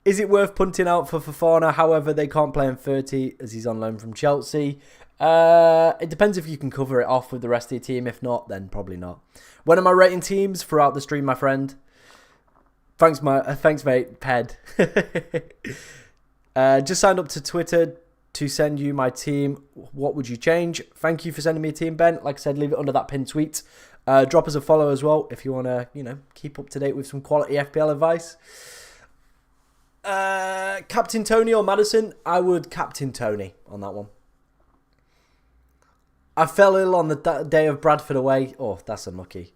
Is it worth punting out for Fofana? However, they can't play him 30 as he's on loan from Chelsea. It depends if you can cover it off with the rest of your team. If not, then probably not. When am I rating teams throughout the stream, my friend? Thanks, mate. Ped. Just signed up to Twitter to send you my team. What would you change? Thank you for sending me a team, Ben. Like I said, leave it under that pinned tweet. Drop us a follow as well if you want to, keep up to date with some quality FPL advice. Captain Tony or Maddison? I would captain Tony on that one. I fell ill on the day of Bradford away. Oh, that's unlucky.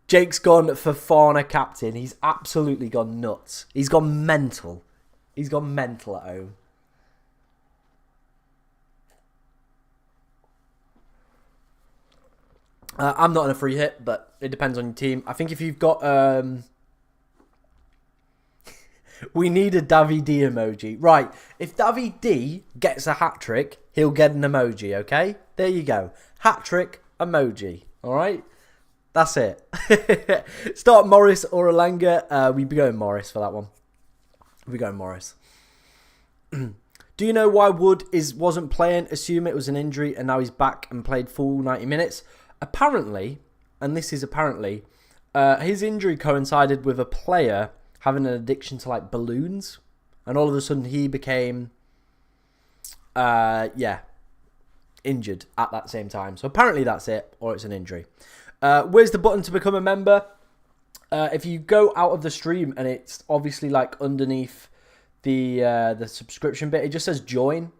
Jake's gone for Fofana captain. He's absolutely gone nuts. He's gone mental. He's gone mental at home. I'm not in a free hit, but it depends on your team. I think if you've got... we need a Davi D emoji. Right, if Davi D gets a hat-trick, he'll get an emoji, okay? There you go. Hat-trick emoji, all right? That's it. Start Morris or Elanga. We'd be going Morris for that one. We'd be going Morris. Do you know why Wood wasn't playing? Assume it was an injury and now he's back and played full 90 minutes. Apparently, and this is apparently, his injury coincided with a player having an addiction to like balloons. And all of a sudden he became, injured at that same time. So apparently that's it, or it's an injury. Where's the button to become a member? If you go out of the stream and it's obviously like underneath the subscription bit, it just says join.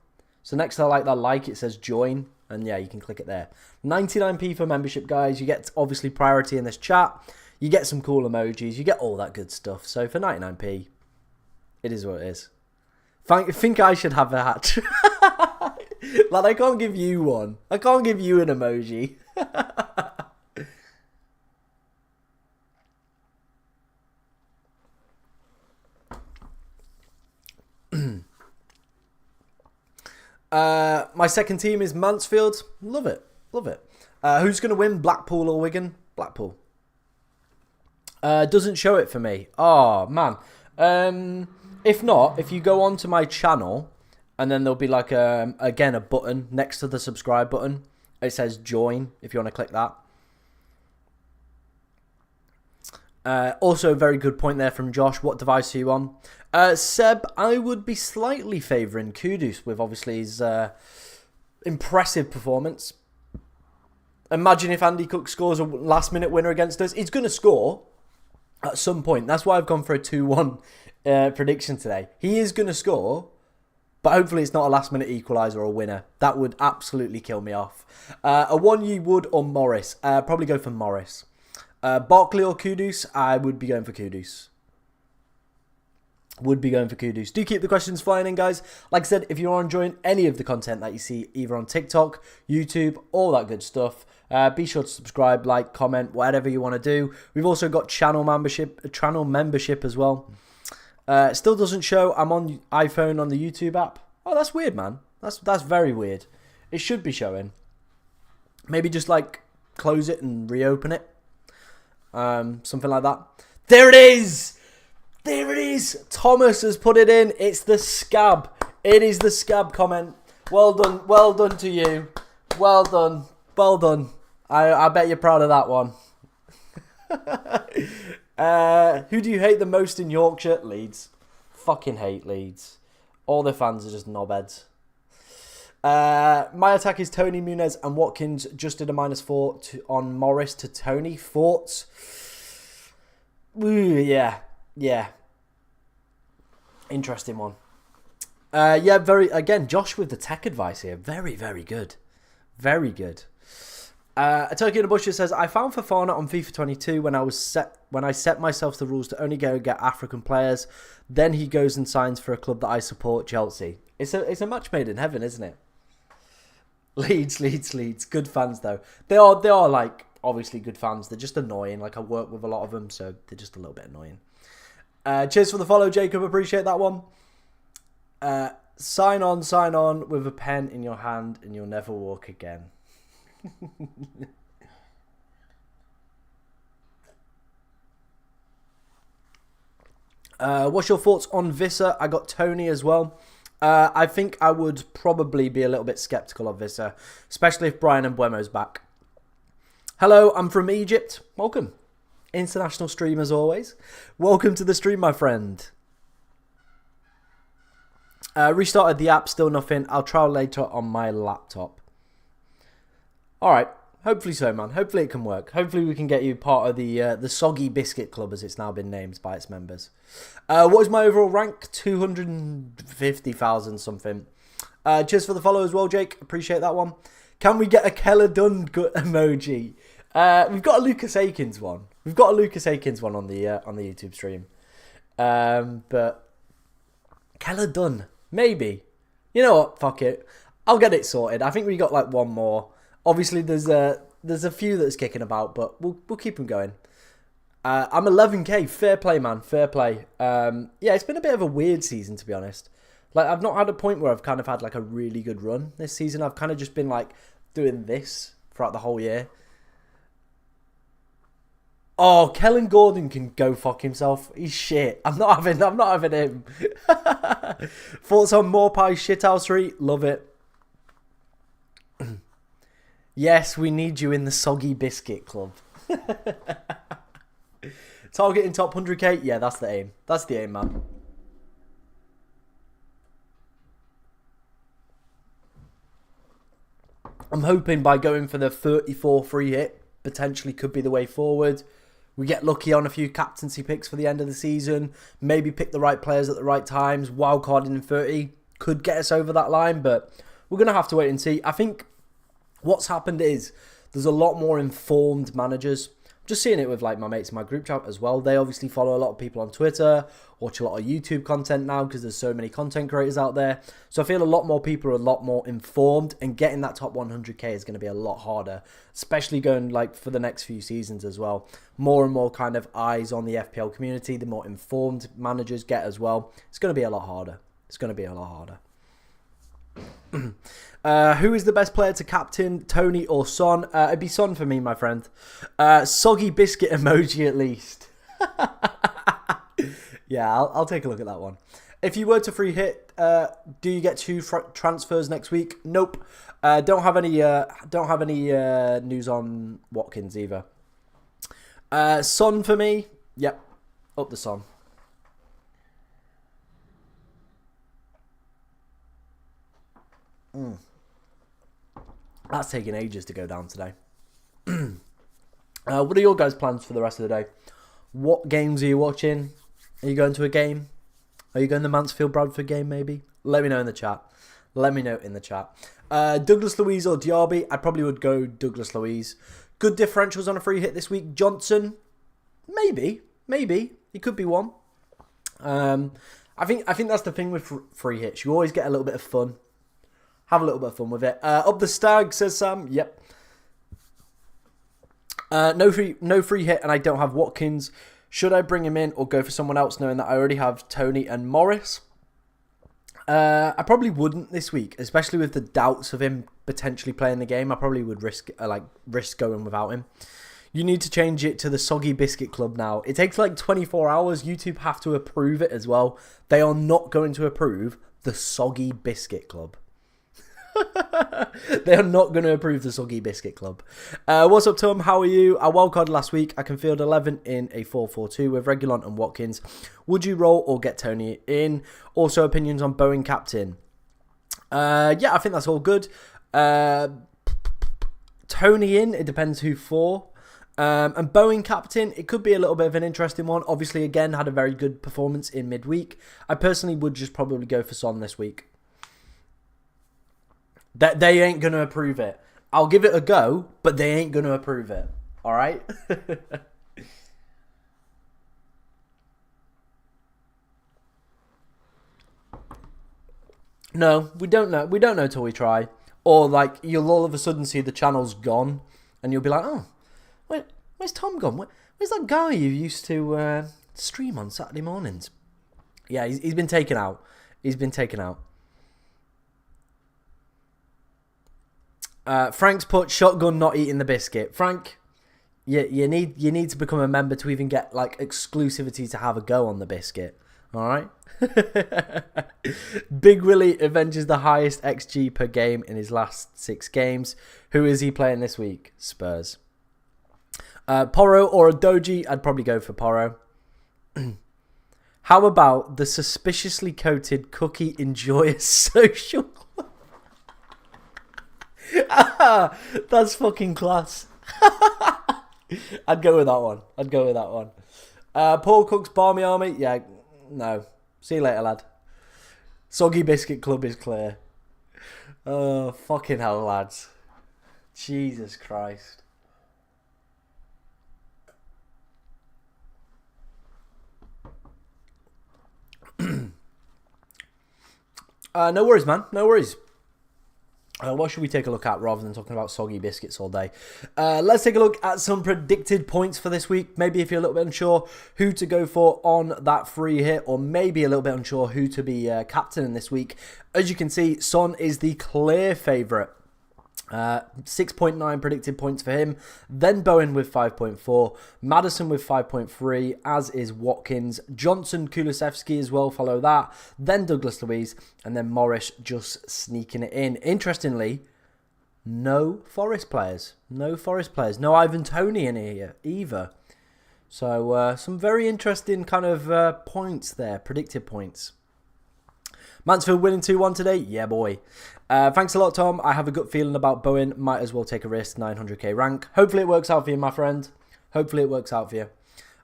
So next to that it says join, and yeah, you can click it there. 99p for membership, guys. You get obviously priority in this chat. You get some cool emojis. You get all that good stuff. So for 99p, it is what it is. I think I should have a hat. Like, I can't give you one. I can't give you an emoji. My second team is Mansfield. Love it. Love it. Who's going to win, Blackpool or Wigan? Blackpool. Doesn't show it for me. Oh, man. If not, if you go onto my channel, and then there'll be like, again, a button next to the subscribe button. It says join, if you want to click that. Also, a very good point there from Josh. What device are you on? Seb, I would be slightly favouring Kudus with obviously his impressive performance. Imagine if Andy Cook scores a last-minute winner against us. He's going to score at some point. That's why I've gone for a 2-1 prediction today. He is going to score, but hopefully it's not a last-minute equaliser or a winner. That would absolutely kill me off. A 1U Wood or Morris? Probably go for Morris. Barkley or Kudus? I would be going for Kudus. Would be going for Kudus. Do keep the questions flying in, guys. Like I said, if you are enjoying any of the content that you see either on TikTok, YouTube, all that good stuff, be sure to subscribe, like, comment, whatever you want to do. We've also got channel membership as well. It still doesn't show. I'm on iPhone on the YouTube app. Oh, that's weird, man. That's very weird. It should be showing. Maybe just like close it and reopen it. Something like that. There it is! There it is! Thomas has put it in. It's the scab. It is the scab comment. Well done. Well done to you. Well done. Well done. I bet you're proud of that one. Who do you hate the most in Yorkshire? Leeds. Fucking hate Leeds. All their fans are just knobheads. My attack is Tony, Muniz and Watkins. Just did a -4 on Morris to Tony. Thoughts? Ooh, yeah. Interesting one. Again, Josh with the tech advice here. Very, very good. Very good. A Turkey in a Bush says, I found Fofana on FIFA 22 when I set myself the rules to only go get African players. Then he goes and signs for a club that I support, Chelsea. It's a match made in heaven, isn't it? Leeds. Good fans though. They are like obviously good fans. They're just annoying. Like I work with a lot of them, so they're just a little bit annoying. Cheers for the follow, Jacob. Appreciate that one. Sign on with a pen in your hand and you'll never walk again. What's your thoughts on Visser? I got Tony as well. I think I would probably be a little bit sceptical of Visser, especially if Brian and Buemo's back. Hello, I'm from Egypt. Welcome. International stream as always. Welcome to the stream, my friend. Restarted the app, still nothing. I'll try later on my laptop. Alright, hopefully so, man. Hopefully it can work. Hopefully we can get you part of the Soggy Biscuit Club, as it's now been named by its members. What is my overall rank? 250,000 something. Cheers for the follow as well, Jake. Appreciate that one. Can we get a Keller Dunn emoji? We've got a Lucas Akins one. We've got a Lucas Akins one on the YouTube stream. But Keller Dunn, maybe. You know what? Fuck it. I'll get it sorted. I think we got like one more. Obviously, there's There's a few that's kicking about, but we'll keep them going. I'm 11k. Fair play, man. Fair play. Yeah, it's been a bit of a weird season, to be honest. Like, I've not had a point where I've kind of had like a really good run this season. I've kind of just been like doing this throughout the whole year. Oh, Kellen Gordon can go fuck himself. He's shit. I'm not having him. Thoughts on Morpie's shithousery? Love it. Yes, we need you in the soggy biscuit club. Targeting top 100k? Yeah, that's the aim. That's the aim, man. I'm hoping by going for the 34 free hit, potentially could be the way forward. We get lucky on a few captaincy picks for the end of the season. Maybe pick the right players at the right times. Wildcarding in 30 could get us over that line, but we're going to have to wait and see. I think what's happened is there's a lot more informed managers. Just seeing it with like my mates in my group chat as well. They obviously follow a lot of people on Twitter, watch a lot of YouTube content now because there's so many content creators out there. So I feel a lot more people are a lot more informed, and getting that top 100k is going to be a lot harder, especially going like for the next few seasons as well. More and more kind of eyes on the FPL community, the more informed managers get as well. It's going to be a lot harder. It's going to be a lot harder. Who is the best player to captain, Tony or Son? It'd be Son for me, my friend. Soggy biscuit emoji at least. Yeah, I'll take a look at that one. If you were to free hit, do you get 2 transfers next week? Nope. Don't have any news on Watkins either. Son for me. Yep. Up the Son. That's taking ages to go down today. What are your guys' plans for the rest of the day? What games are you watching? Are you going to a game? Are you going to the Mansfield Bradford game maybe? Let me know in the chat. Douglas Luiz or Diaby? I probably would go Douglas Luiz. Good differentials on a free hit this week. Johnson? Maybe. He could be one. I think that's the thing with free hits. You always get a little bit of fun. Have a little bit of fun with it. Up the stag, says Sam. Yep. No free hit, and I don't have Watkins. Should I bring him in or go for someone else, knowing that I already have Tony and Morris? I probably wouldn't this week, especially with the doubts of him potentially playing the game. I probably would risk going without him. You need to change it to the Soggy Biscuit Club now. It takes like 24 hours. YouTube have to approve it as well. They are not going to approve the Soggy Biscuit Club. They are not going to approve the Soggy Biscuit Club. What's up, Tom? How are you? I wildcarded last week. I can field 11 in a 4-4-2 with Reguilon and Watkins. Would you roll or get Tony in? Also, opinions on Bowen captain. Yeah, I think that's all good. Tony in, it depends who for. And Bowen captain, it could be a little bit of an interesting one. Obviously, again, had a very good performance in midweek. I personally would just probably go for Son this week. That they ain't going to approve it. I'll give it a go, but they ain't going to approve it. All right? No, we don't know. We don't know till we try. Or like you'll all of a sudden see the channel's gone, and you'll be like, "Oh, where's Tom gone? Where's that guy who used to stream on Saturday mornings?" Yeah, he's been taken out. He's been taken out. Frank's put shotgun not eating the biscuit. Frank, you need to become a member to even get like exclusivity to have a go on the biscuit. All right. Big Willie avenges the highest XG per game in his last 6 games. Who is he playing this week? Spurs. Porro or a Doji? I'd probably go for Porro. How about the suspiciously coated cookie enjoyer social? That's fucking class. I'd go with that one. Paul Cook's Barmy Army. Yeah, no. See you later, lad. Soggy Biscuit Club is clear. Oh, fucking hell, lads. Jesus Christ. No worries, man. No worries. What should we take a look at rather than talking about soggy biscuits all day? Let's take a look at some predicted points for this week. Maybe if you're a little bit unsure who to go for on that free hit, or maybe a little bit unsure who to be captain in this week. As you can see, Son is the clear favourite. 6.9 predicted points for him. Then Bowen with 5.4. Maddison with 5.3, as is Watkins. Johnson, Kulusevski as well follow that. Then Douglas Luiz. And then Morris just sneaking it in. Interestingly, no Forest players. No Forest players. No Ivan Toney in here either. So some very interesting kind of points there. Predicted points. Mansfield winning 2-1 today. Yeah, boy. Thanks a lot, Tom. I have a gut feeling about Bowen. Might as well take a risk. 900k rank. Hopefully it works out for you, my friend. Hopefully it works out for you.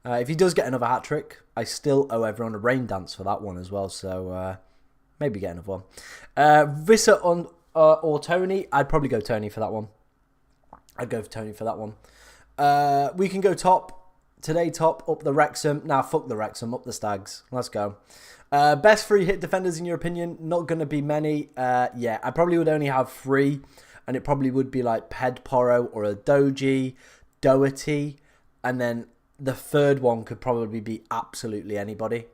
If he does get another hat-trick, I still owe everyone a rain dance for that one as well. So maybe get another one. Visser on or Tony. I'd probably go Tony for that one. I'd go for Tony for that one. We can go top. Today, top. Up the Wrexham. Nah, fuck the Wrexham. Up the Stags. Let's go. Best free hit defenders in your opinion? Not going to be many. Yeah, I probably would only have 3. And it probably would be like Ped Porro or a Doji, Doherty. And then the third one could probably be absolutely anybody.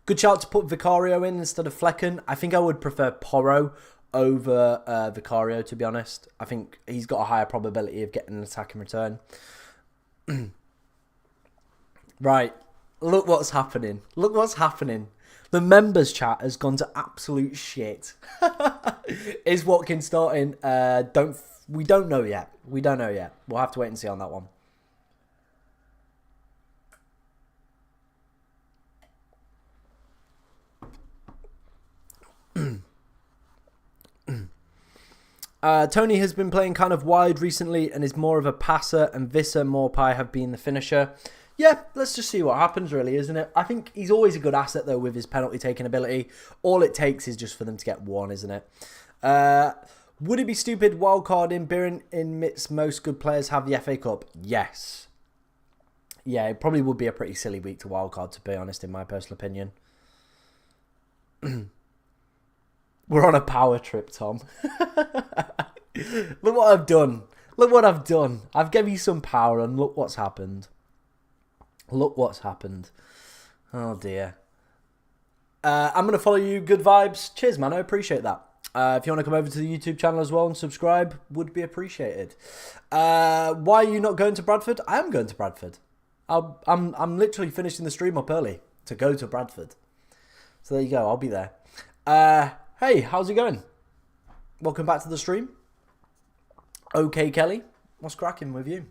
Good shout to put Vicario in instead of Flecken. I think I would prefer Porro over Vicario, to be honest. I think he's got a higher probability of getting an attack in return. Right. Look what's happening. Look what's happening. The members chat has gone to absolute shit. Is Watkins starting? We don't know yet. We don't know yet. We'll have to wait and see on that one. Tony has been playing kind of wide recently and is more of a passer, and Visser, Morpie have been the finisher. Yeah, let's just see what happens, really, isn't it? I think he's always a good asset, though, with his penalty-taking ability. All it takes is just for them to get one, isn't it? Would it be stupid wildcarding Biren in midst most good players have the FA Cup? Yes. Yeah, it probably would be a pretty silly week to wildcard, to be honest, in my personal opinion. We're on a power trip, Tom. Look what I've done. Look what I've done. I've given you some power, and look what's happened. Look what's happened. Oh, dear. I'm going to follow you. Good vibes. Cheers, man. I appreciate that. If you want to come over to the YouTube channel as well and subscribe, would be appreciated. Why are you not going to Bradford? I am going to Bradford. I'm literally finishing the stream up early to go to Bradford. So there you go. I'll be there. Hey, how's it going? Welcome back to the stream. Okay, Kelly. What's cracking with you?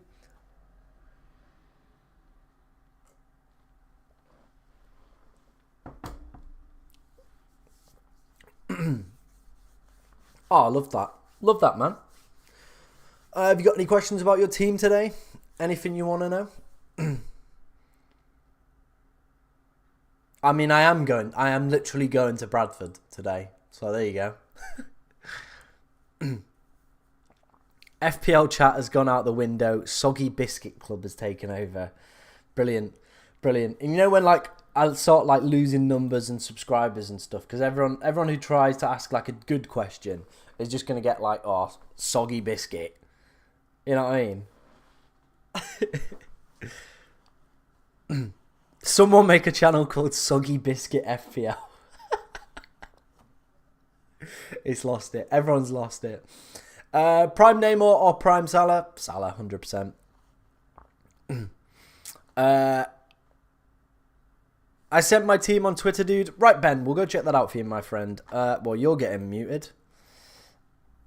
Oh, I love that. Love that, man. Have you got any questions about your team today? Anything you want to know? I mean, I am literally going to Bradford today. So there you go. FPL chat has gone out the window. Soggy Biscuit Club has taken over. Brilliant. Brilliant. And you know when like I'll start like losing numbers and subscribers and stuff, because everyone who tries to ask like a good question is just going to get like, oh, Soggy Biscuit. You know what I mean? Someone make a channel called Soggy Biscuit FPL. It's lost it. Everyone's lost it. Prime Neymar or Prime Salah? Salah, 100%. I sent my team on Twitter, dude. Right, Ben, we'll go check that out for you, my friend. Well, you're getting muted.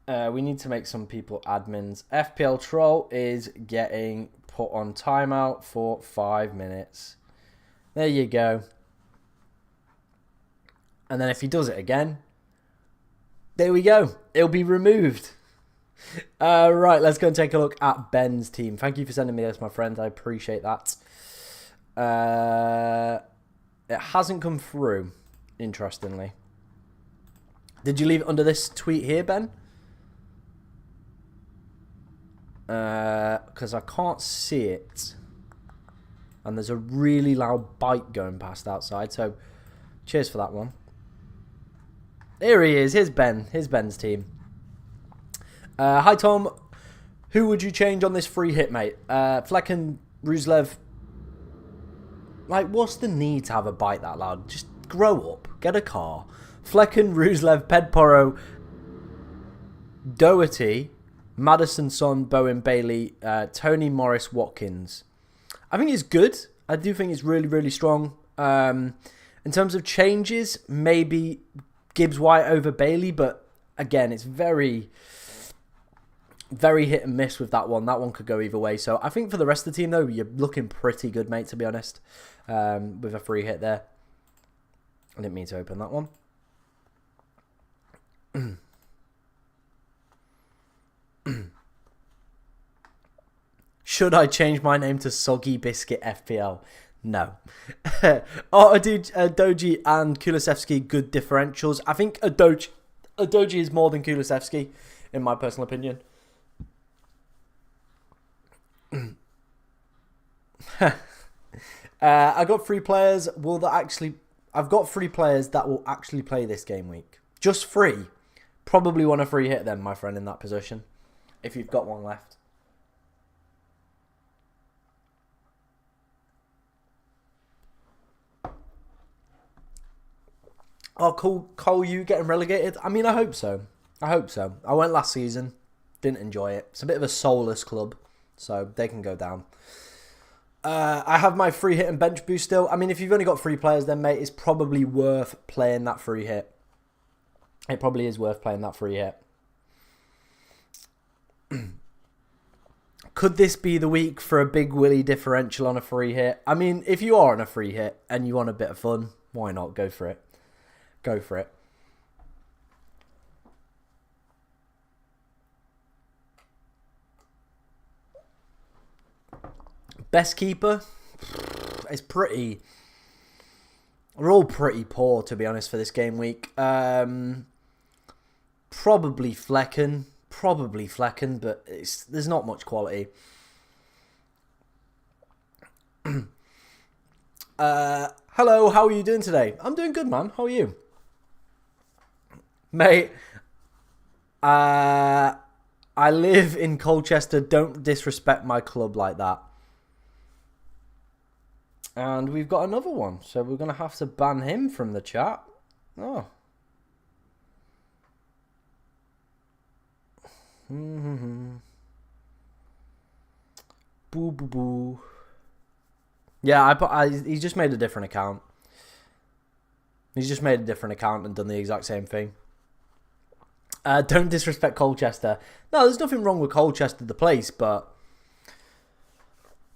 We need to make some people admins. FPL Troll is getting put on timeout for 5 minutes. There you go. And then if he does it again, there we go. It'll be removed. Right, let's go and take a look at Ben's team. Thank you for sending me this, my friend. I appreciate that. It hasn't come through, interestingly. Did you leave it under this tweet here, Ben? Because I can't see it. And there's a really loud bike going past outside. So, cheers for that one. Here he is. Here's Ben. Here's Ben's team. Hi, Tom. Who would you change on this free hit, mate? Flecken, Ruslev. Like, what's the need to have a bite that loud? Just grow up. Get a car. Flecken, Ruslev, Pedporo, Doherty, Madison, Son, Bowen, Bailey, Tony, Morris, Watkins. I think it's good. I do think it's really, really strong. In terms of changes, maybe Gibbs White over Bailey, but again, it's very, very hit and miss with that one. That one could go either way. So I think for the rest of the team, though, you're looking pretty good, mate, to be honest, with a free hit there. I didn't mean to open that one. Should I change my name to Soggy Biscuit FPL? No. Doji and Kulusevski, good differentials. I think Doji is more than Kulusevski, in my personal opinion. I got 3 players. I've got 3 players that will actually play this game week. Just 3. Probably want a free hit then, my friend, in that position. If you've got one left. Oh, Cole, you getting relegated? I mean, I hope so. I went last season. Didn't enjoy it. It's a bit of a soulless club. So they can go down. I have my free hit and bench boost still. I mean, if you've only got 3 players then, mate, it's probably worth playing that free hit. It probably is worth playing that free hit. Could this be the week for a Big Willie differential on a free hit? I mean, if you are on a free hit and you want a bit of fun, why not? Go for it. Go for it. Best keeper? It's pretty... We're all pretty poor, to be honest, for this game week. Probably Flecken. But there's not much quality. Hello, how are you doing today? I'm doing good, man. How are you? Mate, I live in Colchester. Don't disrespect my club like that. And we've got another one, so we're going to have to ban him from the chat. Oh. Boo, boo, boo. Yeah, he's just made a different account. He's just made a different account and done the exact same thing. Don't disrespect Colchester. No, there's nothing wrong with Colchester, the place, but...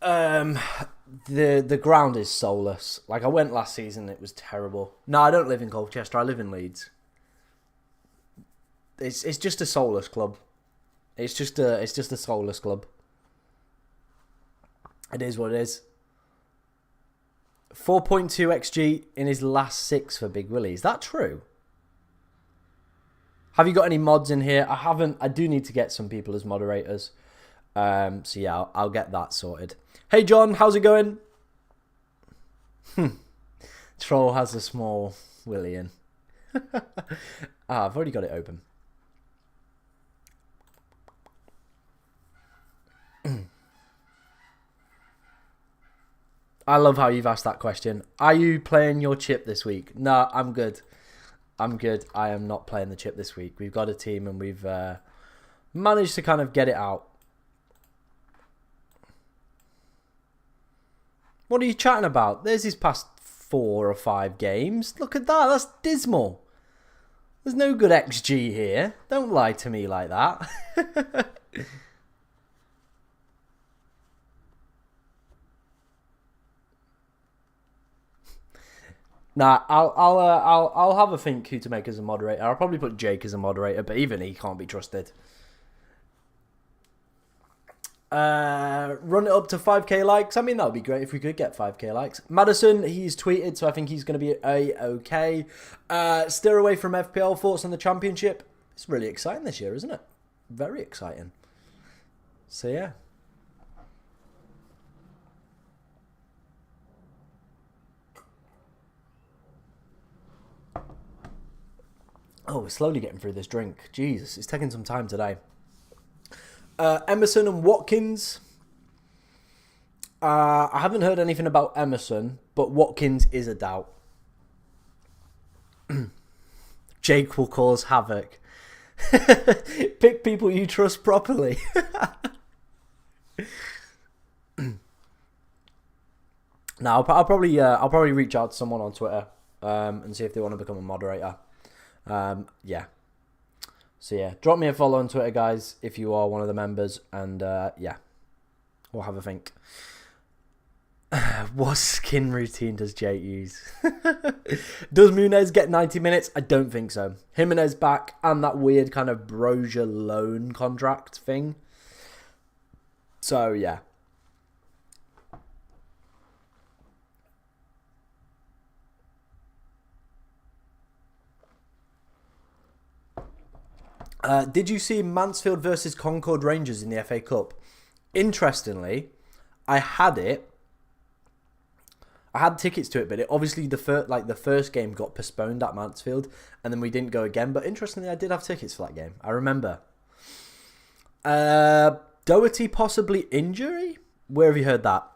The ground is soulless. Like, I went last season, it was terrible. No, I don't live in Colchester, I live in Leeds. It's just a soulless club. It's just a soulless club. It is what it is. 4.2 XG in his last 6 for Big Willie. Is that true? Have you got any mods in here? I haven't. I do need to get some people as moderators. So yeah, I'll get that sorted. Hey John, how's it going? Troll has a small Willian. I've already got it open. I love how you've asked that question. Are you playing your chip this week? No, I'm good. I'm good. I am not playing the chip this week. We've got a team and we've managed to kind of get it out. What are you chatting about? There's his past 4 or 5 games. Look at that. That's dismal. There's no good XG here. Don't lie to me like that. Nah, I'll have a think who to make as a moderator. I'll probably put Jake as a moderator, but even he can't be trusted. Run it up to 5k likes. I mean, that would be great if we could get 5k likes. Madison, he's tweeted, so I think he's going to be a-okay. Steer away from FPL. Thoughts on the championship? It's really exciting this year, isn't it? Very exciting. So, yeah. Oh, we're slowly getting through this drink. Jesus, it's taking some time today. Emerson and Watkins. I haven't heard anything about Emerson, but Watkins is a doubt. Jake will cause havoc. Pick people you trust properly. Now, I'll probably reach out to someone on Twitter and see if they want to become a moderator. Yeah. So yeah, drop me a follow on Twitter, guys, if you are one of the members, and yeah, we'll have a think. What skin routine does Jake use? Does Muniz get 90 minutes? I don't think so. Jimenez back and that weird kind of Brozier loan contract thing. So yeah. Did you see Mansfield versus Concord Rangers in the FA Cup? Interestingly, I had it. I had tickets to it, but obviously the first game got postponed at Mansfield, and then we didn't go again. But interestingly, I did have tickets for that game. I remember. Doherty possibly injury? Where have you heard that?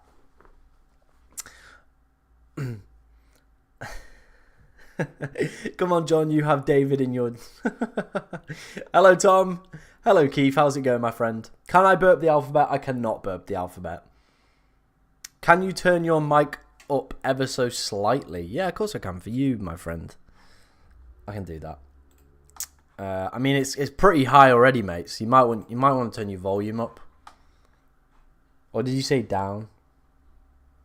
Come on, John, you have David in your... Hello, Tom. Hello, Keith. How's it going, my friend? Can I burp the alphabet? I cannot burp the alphabet. Can you turn your mic up ever so slightly? Yeah, of course I can for you, my friend. I can do that. I mean, it's pretty high already, mate. So you might want to turn your volume up. Or did you say down?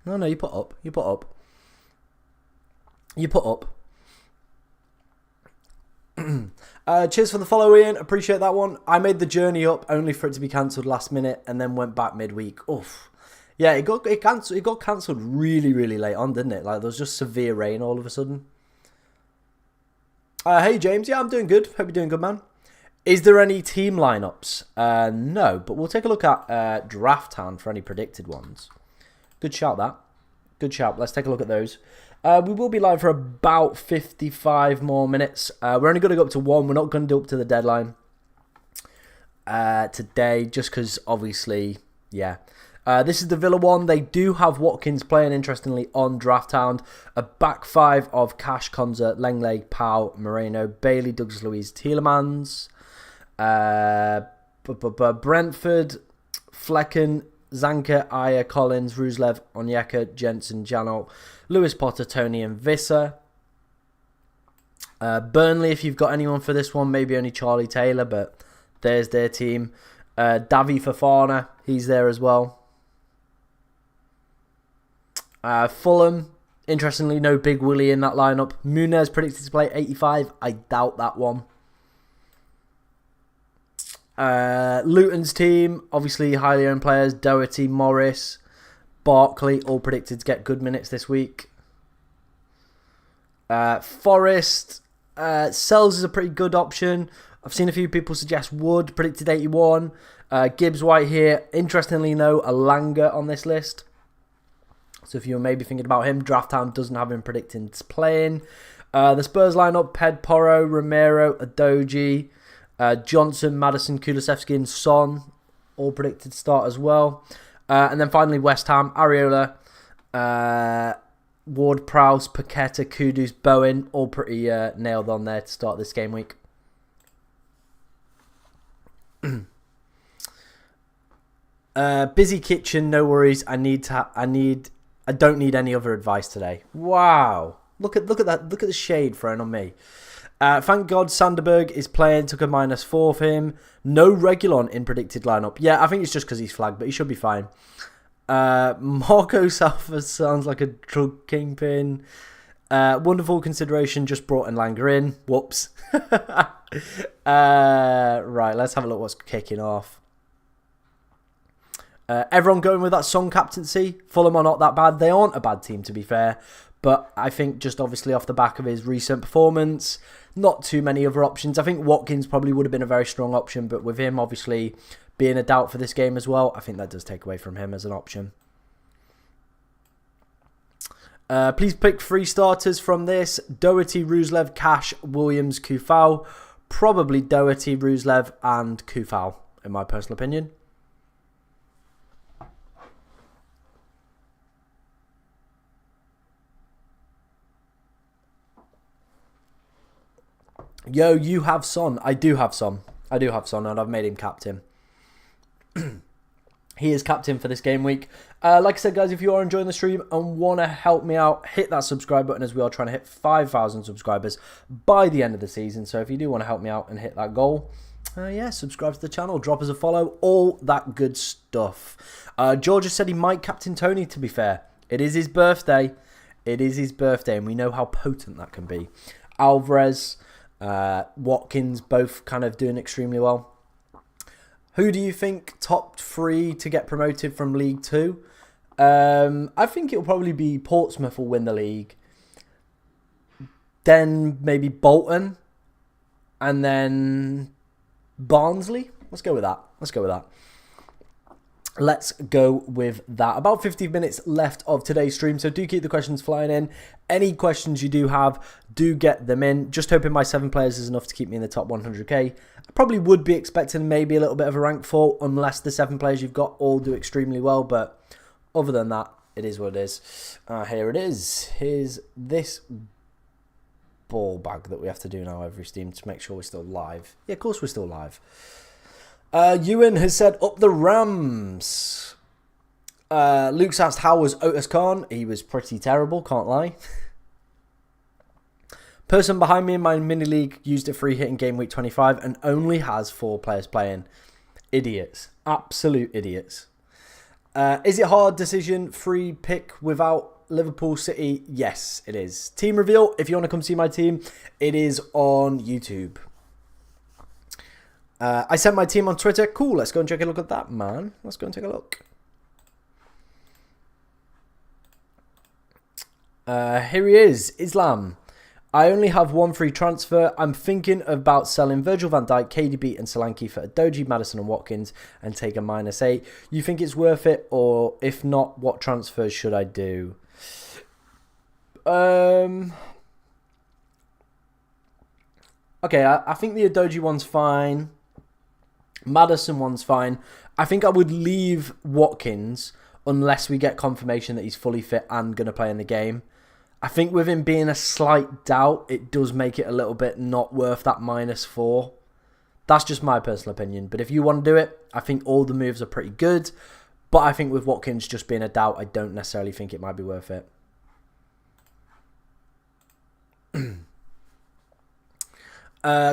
No, you put up. You put up. You put up. Cheers for the follow, Ian. Appreciate that one. I made the journey up only for it to be cancelled last minute and then went back midweek. Oof. Yeah, it got cancelled really, really late on, didn't it? Like there was just severe rain all of a sudden. Hey James, yeah, I'm doing good. Hope you're doing good, man. Is there any team lineups? No, but we'll take a look at Draft Town for any predicted ones. Good shout, that. Good shout. Let's take a look at those. We will be live for about 55 more minutes. We're only going to go up to 1. We're not going to do up to the deadline today, just because, obviously, yeah. This is the Villa one. They do have Watkins playing, interestingly, on Draft Town. A back 5 of Cash, Konza, Lenglet, Pau, Moreno, Bailey, Douglas Luiz, Tielemans, Brentford, Flecken, Zanka, Ayer, Collins, Ruslev, Onyeka, Jensen, Janot, Lewis Potter, Tony and Visser. Burnley, if you've got anyone for this one, maybe only Charlie Taylor, but there's their team. Davi Fofana, he's there as well. Fulham, interestingly, no Big Willie in that lineup. Muniz predicted to play 85. I doubt that one. Luton's team, obviously highly owned players, Doherty, Morris, Barkley, all predicted to get good minutes this week. Forest, Sells is a pretty good option. I've seen a few people suggest Wood, predicted 81. Gibbs White here. Interestingly, no Alanga on this list. So if you're maybe thinking about him, Draft Town doesn't have him predicting playing. The Spurs lineup, Ped, Porro, Romero, Adoji, Johnson, Madison, Kulusevski and Son, all predicted to start as well. And then finally West Ham, Areola, Ward-Prowse, Paqueta, Kudus, Bowen, all pretty nailed on there to start this game week. Busy kitchen, no worries. I don't need any other advice today. Wow. Look at that. Look at the shade thrown on me. Thank God Sanderberg is playing. Took a -4 for him. No Regulon in predicted lineup. Yeah, I think it's just because he's flagged, but he should be fine. Marco Salford sounds like a drug kingpin. Wonderful consideration. Just brought Elanga in. Whoops. Right, let's have a look what's kicking off. Everyone going with that Son captaincy. Fulham are not that bad. They aren't a bad team, to be fair. But I think just obviously off the back of his recent performance, not too many other options. I think Watkins probably would have been a very strong option. But with him obviously being a doubt for this game as well, I think that does take away from him as an option. Please pick 3 starters from this. Doherty, Ruslev, Cash, Williams, Kufal. Probably Doherty, Ruslev and Kufal, in my personal opinion. Yo, you have Son. I do have Son. I do have Son, and I've made him captain. He is captain for this game week. Like I said, guys, if you are enjoying the stream and want to help me out, hit that subscribe button, as we are trying to hit 5,000 subscribers by the end of the season. So if you do want to help me out and hit that goal, yeah, subscribe to the channel, drop us a follow, all that good stuff. George has said he might captain Tony, to be fair. It is his birthday. It is his birthday, and we know how potent that can be. Alvarez, Watkins, both kind of doing extremely well. Who do you think top 3 to get promoted from League 2? I think it'll probably be Portsmouth will win the league. Then maybe Bolton. And then Barnsley. Let's go with that. Let's go with that. Let's go with that. About 50 minutes left of today's stream, so do keep the questions flying in. Any questions you do have, do get them in. Just hoping my 7 players is enough to keep me in the top 100k. I probably would be expecting maybe a little bit of a rank fall, unless the 7 players you've got all do extremely well. But other than that, it is what it is. Here it is. Here's this ball bag that we have to do now every stream to make sure we're still live. Yeah, of course we're still live. Ewan has said, up the Rams. Luke's asked, how was Otis Khan? He was pretty terrible, can't lie. Person behind me in my mini league used a free hit in game week 25 and only has 4 players playing. Idiots. Absolute idiots. Is it a hard decision? Free pick without Liverpool City? Yes, it is. Team reveal. If you want to come see my team, it is on YouTube. I sent my team on Twitter. Cool, let's go and take a look at that, man. Let's go and take a look. Here he is, Islam. I only have 1 free transfer. I'm thinking about selling Virgil van Dijk, KDB and Solanke for Adoji, Maddison and Watkins and take a -8. You think it's worth it? Or if not, what transfers should I do? Okay, I think the Adoji one's fine. Maddison one's fine. I think I would leave Watkins unless we get confirmation that he's fully fit and going to play in the game. I think with him being a slight doubt, it does make it a little bit not worth that -4. That's just my personal opinion. But if you want to do it, I think all the moves are pretty good. But I think with Watkins just being a doubt, I don't necessarily think it might be worth it.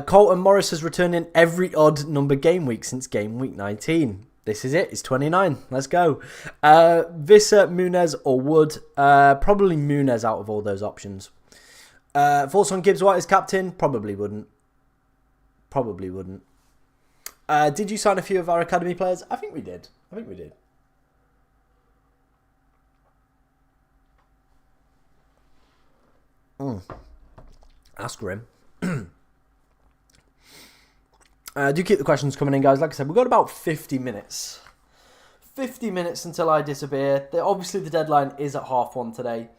Colton Morris has returned in every odd number game week since game week 19. This is it. It's 29. Let's go. Visser, Muniz or Wood? Probably Muniz out of all those options. Thoughts on Gibbs White as captain? Probably wouldn't. Probably wouldn't. Did you sign a few of our academy players? I think we did. I think we did. Ask him. Do keep the questions coming in, guys. Like I said, we've got about 50 minutes. 50 minutes until I disappear. Obviously, the deadline is at 1:30 today.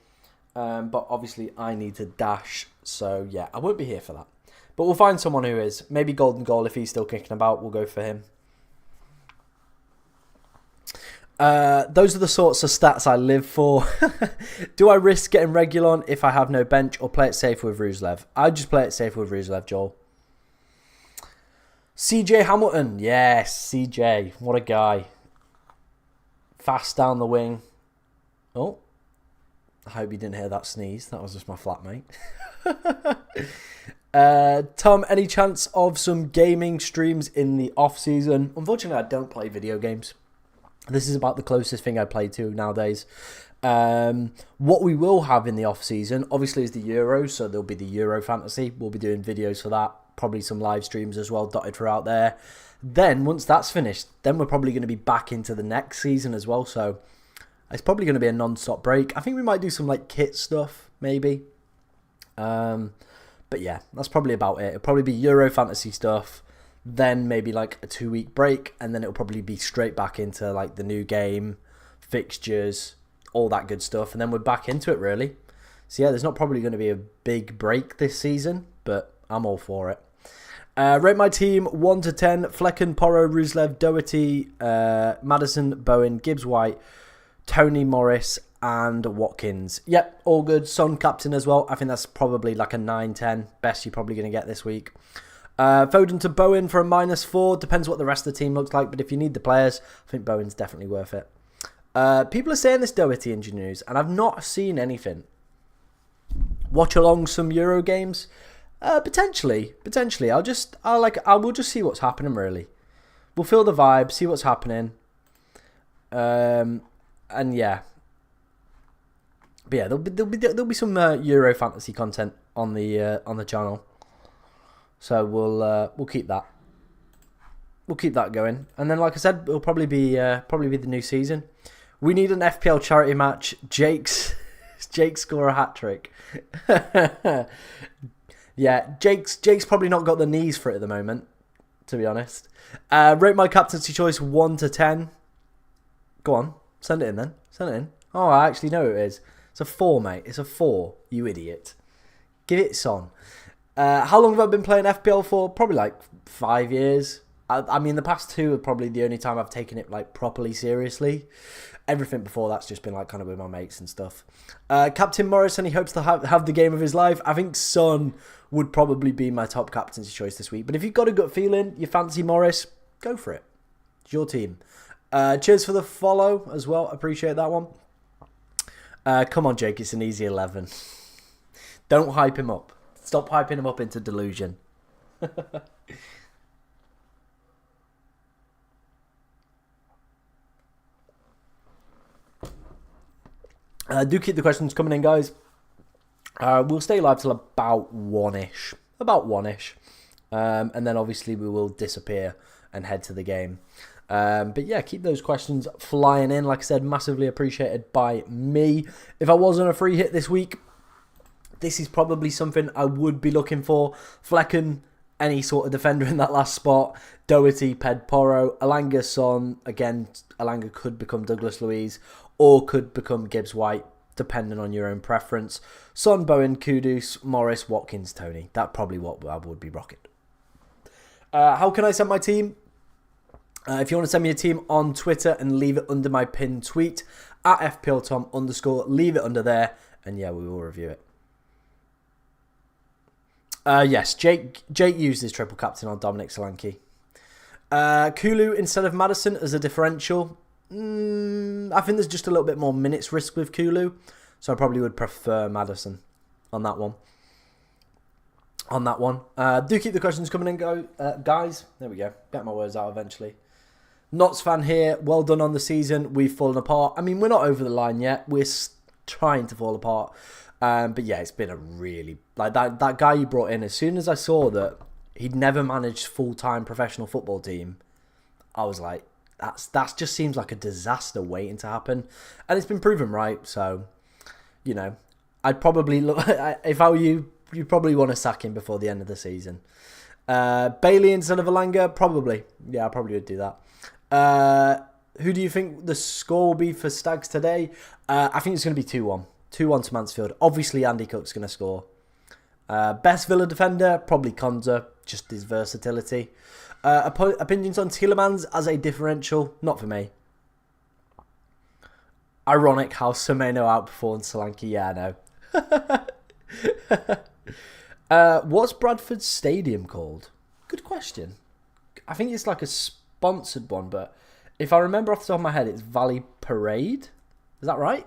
But obviously, I need to dash. So, yeah, I won't be here for that. But we'll find someone who is. Maybe Golden Goal, if he's still kicking about, we'll go for him. Those are the sorts of stats I live for. Do I risk getting Reguilon if I have no bench or play it safe with Ruslev? I'd just play it safe with Ruslev, Joel. CJ Hamilton. Yes, CJ. What a guy. Fast down the wing. Oh. I hope you didn't hear that sneeze. That was just my flatmate. Tom, any chance of some gaming streams in the off-season? Unfortunately, I don't play video games. This is about the closest thing I play to nowadays. What we will have in the off-season, obviously, is the Euros. So there'll be the Euro Fantasy. We'll be doing videos for that. Probably some live streams as well dotted throughout there. Then, once that's finished, then we're probably going to be back into the next season as well. So it's probably going to be a non-stop break. I think we might do some like kit stuff, maybe. But yeah, that's probably about it. It'll probably be Euro Fantasy stuff. Then maybe like a 2-week break. And then it'll probably be straight back into like the new game, fixtures, all that good stuff. And then we're back into it, really. So yeah, there's not probably going to be a big break this season, but I'm all for it. Rate my team 1 to 10. Flecken, Porro, Ruslev, Doherty, Madison, Bowen, Gibbs-White, Tony, Morris, and Watkins. Yep, all good. Son captain as well. I think that's probably like a 9-10. Best you're probably going to get this week. Foden to Bowen for a -4. Depends what the rest of the team looks like, but if you need the players, I think Bowen's definitely worth it. People are saying this Doherty injury news, and I've not seen anything. Watch along some Euro games? Potentially. I will just see what's happening, really. We'll feel the vibe, see what's happening. And yeah. But yeah, there'll be some Euro fantasy content on the channel. So we'll keep that. We'll keep that going. And then, like I said, it'll probably be the new season. We need an FPL charity match. Jake score a hat trick. Yeah, Jake's probably not got the knees for it at the moment, to be honest. Rate my captaincy choice 1 to 10. Go on, send it in then. Send it in. Oh, I actually know who it is. It's a 4, mate. It's a 4, you idiot. Give it Son. How long have I been playing FPL for? Probably like 5 years. I mean, the past 2 are probably the only time I've taken it like properly seriously. Everything before that's just been like kind of with my mates and stuff. Captain Morrison, he hopes to have the game of his life. I think Son would probably be my top captaincy choice this week. But if you've got a gut feeling, you fancy Morris, go for it. It's your team. Cheers for the follow as well. Appreciate that one. Come on, Jake. It's an easy 11. Don't hype him up. Stop hyping him up into delusion. Do keep the questions coming in, guys. We'll stay live till about 1-ish. And then obviously we will disappear and head to the game. But yeah, keep those questions flying in. Like I said, massively appreciated by me. If I was on a free hit this week, this is probably something I would be looking for. Flecken, any sort of defender in that last spot. Doherty, Ped, Porro, Alanga, Son. Again, Alanga could become Douglas Luiz or could become Gibbs-White, depending on your own preference. Son, Bowen, Kudus, Morris, Watkins, Tony. That's probably what I would be rocking. How can I send my team? If you want to send me a team on Twitter and leave it under my pinned tweet, at FPLTom_, leave it under there, and yeah, we will review it. Yes, Jake used his triple captain on Dominic Solanke. Kulu instead of Madison as a differential. I think there's just a little bit more minutes risk with Kulu, so I probably would prefer Madison on that one. Do keep the questions coming in, guys. There we go. Get my words out eventually. Knots fan here. Well done on the season. We've fallen apart. I mean, we're not over the line yet. We're trying to fall apart. But yeah, it's been a really... Like, that guy you brought in, as soon as I saw that he'd never managed full-time professional football team, I was like, that just seems like a disaster waiting to happen. And it's been proven right, so, you know, I'd probably look... If I were you, you'd probably want to sack him before the end of the season. Bailey instead of Alanga? Probably. Yeah, I probably would do that. Who do you think the score will be for Stags today? I think it's going to be 2-1. 2-1 to Mansfield. Obviously, Andy Cook's going to score. Best Villa defender? Probably Konza. Just his versatility. Opinions on Tielemans as a differential? Not for me. Ironic how Semenyo outperformed Solanke. Yeah, I know. What's Bradford's stadium called? Good question. I think it's like a sponsored one, but if I remember off the top of my head, it's Valley Parade. Is that right?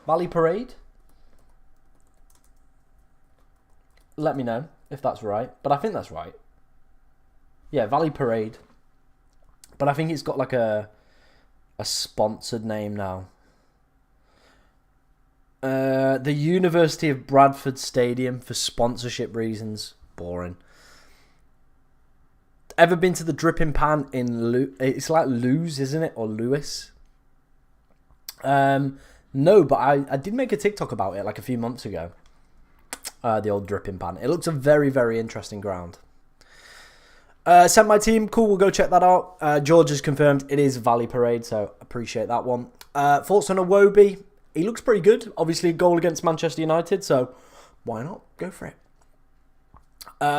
Valley Parade? Let me know if that's right, but I think that's right. Yeah, Valley Parade. But I think it's got like a sponsored name now. The University of Bradford Stadium for sponsorship reasons. Boring. Ever been to the Dripping Pan in it's like Lewes, isn't it? Or Lewis? No, but I did make a TikTok about it like a few months ago. The old Dripping Pan. It looks a very, very interesting ground. Sent my team. Cool, we'll go check that out. George has confirmed it is Valley Parade, so appreciate that one. Thoughts on Iwobi? he looks pretty good. Obviously, a goal against Manchester United, so why not? Go for it.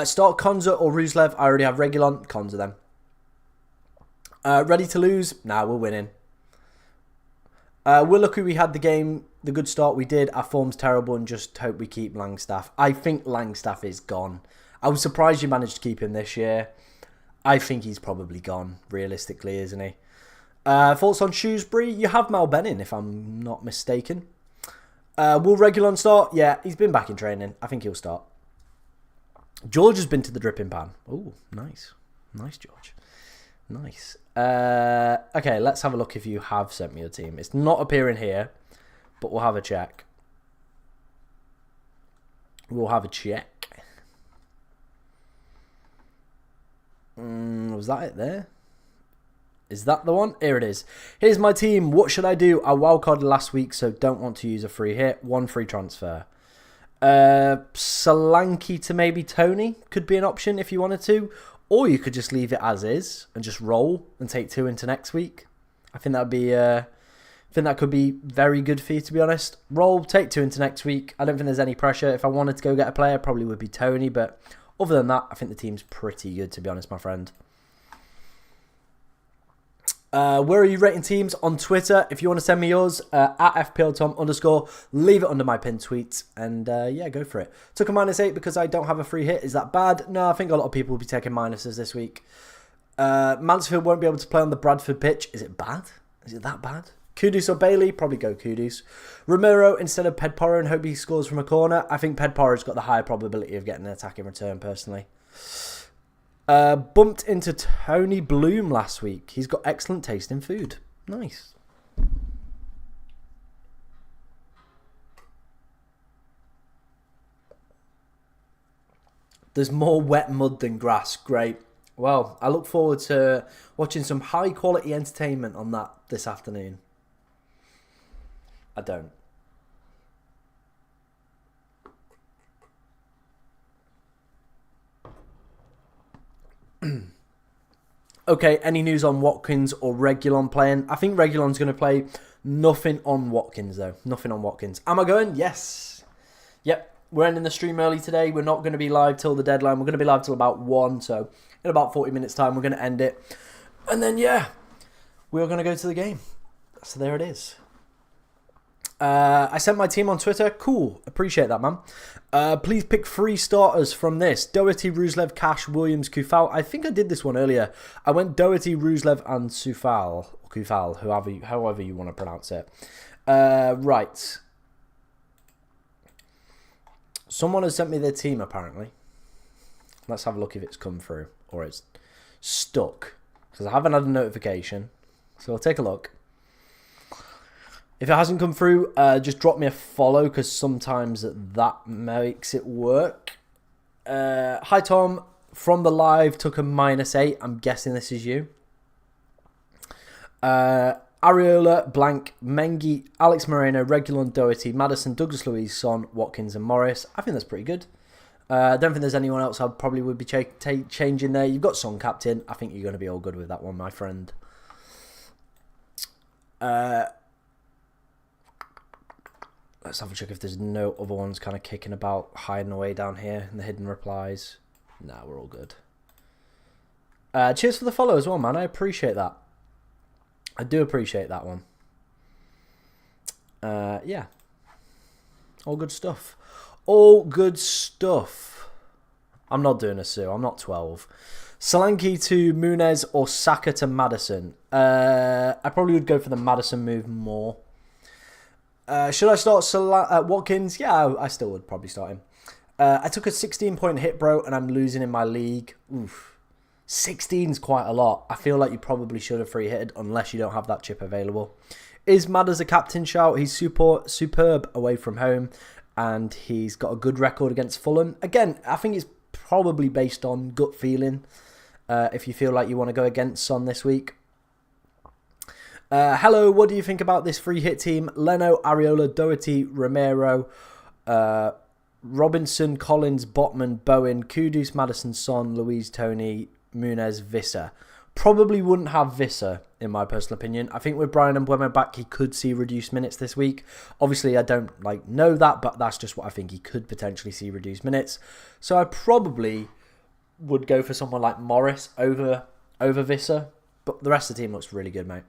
Start Konza or Ruslev. I already have Regulon. Konza then. Ready to lose? Nah, we're winning. We're lucky we had the good start we did. Our form's terrible and just hope we keep Langstaff. I think Langstaff is gone. I was surprised you managed to keep him this year. I think he's probably gone, realistically, isn't he? Thoughts on Shrewsbury? You have Mal Bennin, if I'm not mistaken. Will Regulon start? Yeah, he's been back in training. I think he'll start. George has been to the dripping pan. Oh, nice. Nice, George. Nice. Okay, let's have a look if you have sent me a team. It's not appearing here, but we'll have a check. We'll have a check. Was that it there? Is that the one? Here it is. Here's my team. What should I do? I wildcarded last week, so don't want to use a free hit. 1 free transfer. Solanke to maybe Tony could be an option if you wanted to. Or you could just leave it as is and just roll and take 2 into next week. I think that'd be that could be very good for you, to be honest. Roll, take 2 into next week. I don't think there's any pressure. If I wanted to go get a player, probably would be Tony, but other than that, I think the team's pretty good, to be honest, my friend. Where are you rating teams? On Twitter. If you want to send me yours, at FPLTom_, leave it under my pinned tweet. And yeah, go for it. Took a -8 because I don't have a free hit. Is that bad? No, I think a lot of people will be taking minuses this week. Mansfield won't be able to play on the Bradford pitch. Is it bad? Is it that bad? Kudus or Bailey? Probably go Kudus. Romero instead of Pedporo and hope he scores from a corner. I think Pedporo's got the higher probability of getting an attack in return, personally. Bumped into Tony Bloom last week. He's got excellent taste in food. Nice. There's more wet mud than grass. Great. Well, I look forward to watching some high quality entertainment on that this afternoon. I don't. Okay, any news on Watkins or Regulon playing? I think Regulon's going to play. Nothing on Watkins, though. Nothing on Watkins. Am I going? Yes. Yep, we're ending the stream early today. We're not going to be live till the deadline. We're going to be live till about 1, so in about 40 minutes' time, we're going to end it. And then, yeah, we're going to go to the game. So there it is. I sent my team on Twitter. Cool. Appreciate that, man. Please pick 3 starters from this. Doherty, Ruslev, Cash, Williams, Kufal. I think I did this one earlier. I went Doherty, Ruslev, and Kufal, however you want to pronounce it. Right. Someone has sent me their team, apparently. Let's have a look if it's come through. Or it's stuck. Because I haven't had a notification. So I'll take a look. If it hasn't come through, just drop me a follow because sometimes that makes it work. Hi, Tom. From the live, took a -8. I'm guessing this is you. Areola, Blank, Mengi, Alex Moreno, Regulon, Doherty, Madison, Douglas Luiz, Son, Watkins and Morris. I think that's pretty good. I don't think there's anyone else I probably would be changing there. You've got Son captain. I think you're going to be all good with that one, my friend. Let's have a check if there's no other ones kind of kicking about, hiding away down here in the hidden replies. Nah, we're all good. Cheers for the follow as well, man. I appreciate that. I do appreciate that one. Yeah. All good stuff. All good stuff. I'm not doing a Sue. I'm not 12. Solanke to Muniz or Saka to Maddison. I probably would go for the Maddison move more. Should I start Watkins? Yeah, I still would probably start him. I took a 16-point hit, bro, and I'm losing in my league. Oof. 16's quite a lot. I feel like you probably should have free hitted unless you don't have that chip available. Is Madders a captain shout? He's superb away from home, and he's got a good record against Fulham. Again, I think it's probably based on gut feeling. If you feel like you want to go against Son this week. Hello, what do you think about this free hit team? Leno, Areola, Doherty, Romero, Robinson, Collins, Botman, Bowen, Kudus, Madison, Son, Louise, Tony, Muniz, Visser. Probably wouldn't have Visser, in my personal opinion. I think with Brian and Mbeumo back, he could see reduced minutes this week. Obviously, I don't know that, but that's just what I think. He could potentially see reduced minutes. So I probably would go for someone like Morris over Visser. But the rest of the team looks really good, mate.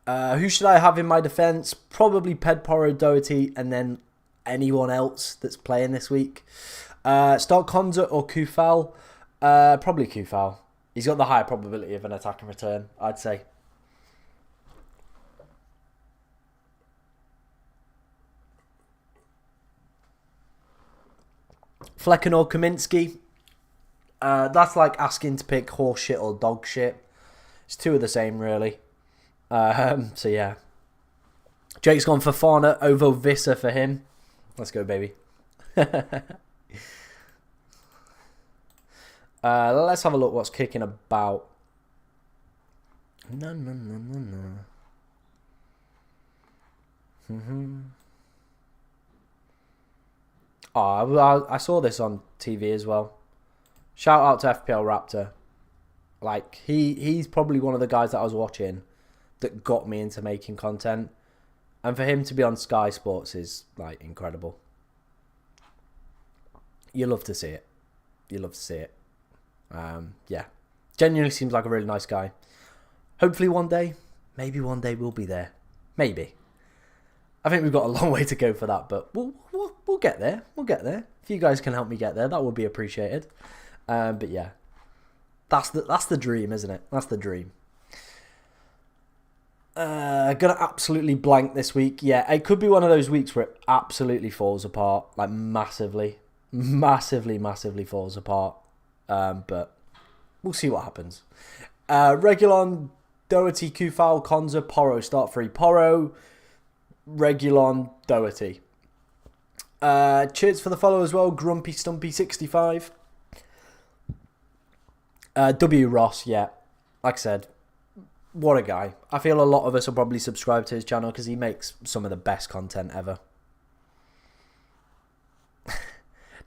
Who should I have in my defence? Probably Pedporo, Doherty, and then anyone else that's playing this week. Start Konza or Kufal. Probably Kufal. He's got the higher probability of an attack and return, I'd say. Flecken or Kaminsky. That's like asking to pick horse shit or dog shit. It's two of the same, really. So, yeah. Jake's gone for Fana over Visser for him. Let's go, baby. Let's have a look what's kicking about. No. Oh, I saw this on TV as well. Shout out to FPL Raptor. Like, he's probably one of the guys that I was watching that got me into making content. And for him to be on Sky Sports is, like, incredible. You love to see it. You love to see it. Yeah. Genuinely seems like a really nice guy. Hopefully one day, maybe one day we'll be there. Maybe. I think we've got a long way to go for that, but we'll get there. We'll get there. If you guys can help me get there, that would be appreciated. But yeah. That's the dream, isn't it? That's the dream. Gonna absolutely blank this week. Yeah, it could be one of those weeks where it absolutely falls apart. Like massively falls apart. But we'll see what happens. Regulon, Doherty, Kufal, Konza, Porro. Start free. Porro, Regulon, Doherty. Cheers for the follow as well. Grumpy Stumpy 65. W Ross, yeah. Like I said, what a guy. I feel a lot of us will probably subscribe to his channel because he makes some of the best content ever.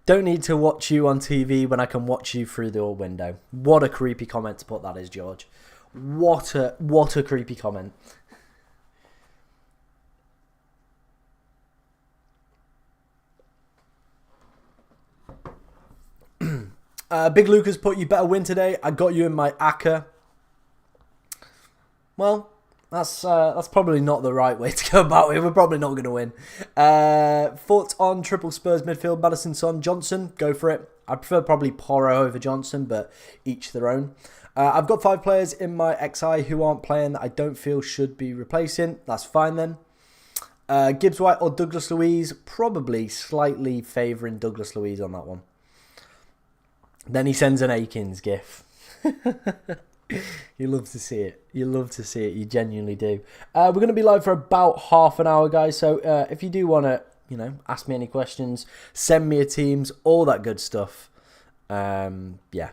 Don't need to watch you on TV when I can watch you through the window. What a creepy comment to put that is, George. What a creepy comment. Big Lucas put you better win today. I got you in my Aka. Well, that's probably not the right way to go about it. We're probably not going to win. Thoughts on triple Spurs midfield? Maddison, Son, Johnson. Go for it. I prefer probably Porro over Johnson, but each their own. I've got 5 players in my XI who aren't playing that I don't feel should be replacing. That's fine then. Gibbs White or Douglas Luiz? Probably slightly favouring Douglas Luiz on that one. Then he sends an Akins gif. You love to see it. You love to see it. You genuinely do. We're going to be live for about half an hour, guys. So if you do want to, ask me any questions, send me a Teams, all that good stuff. Yeah.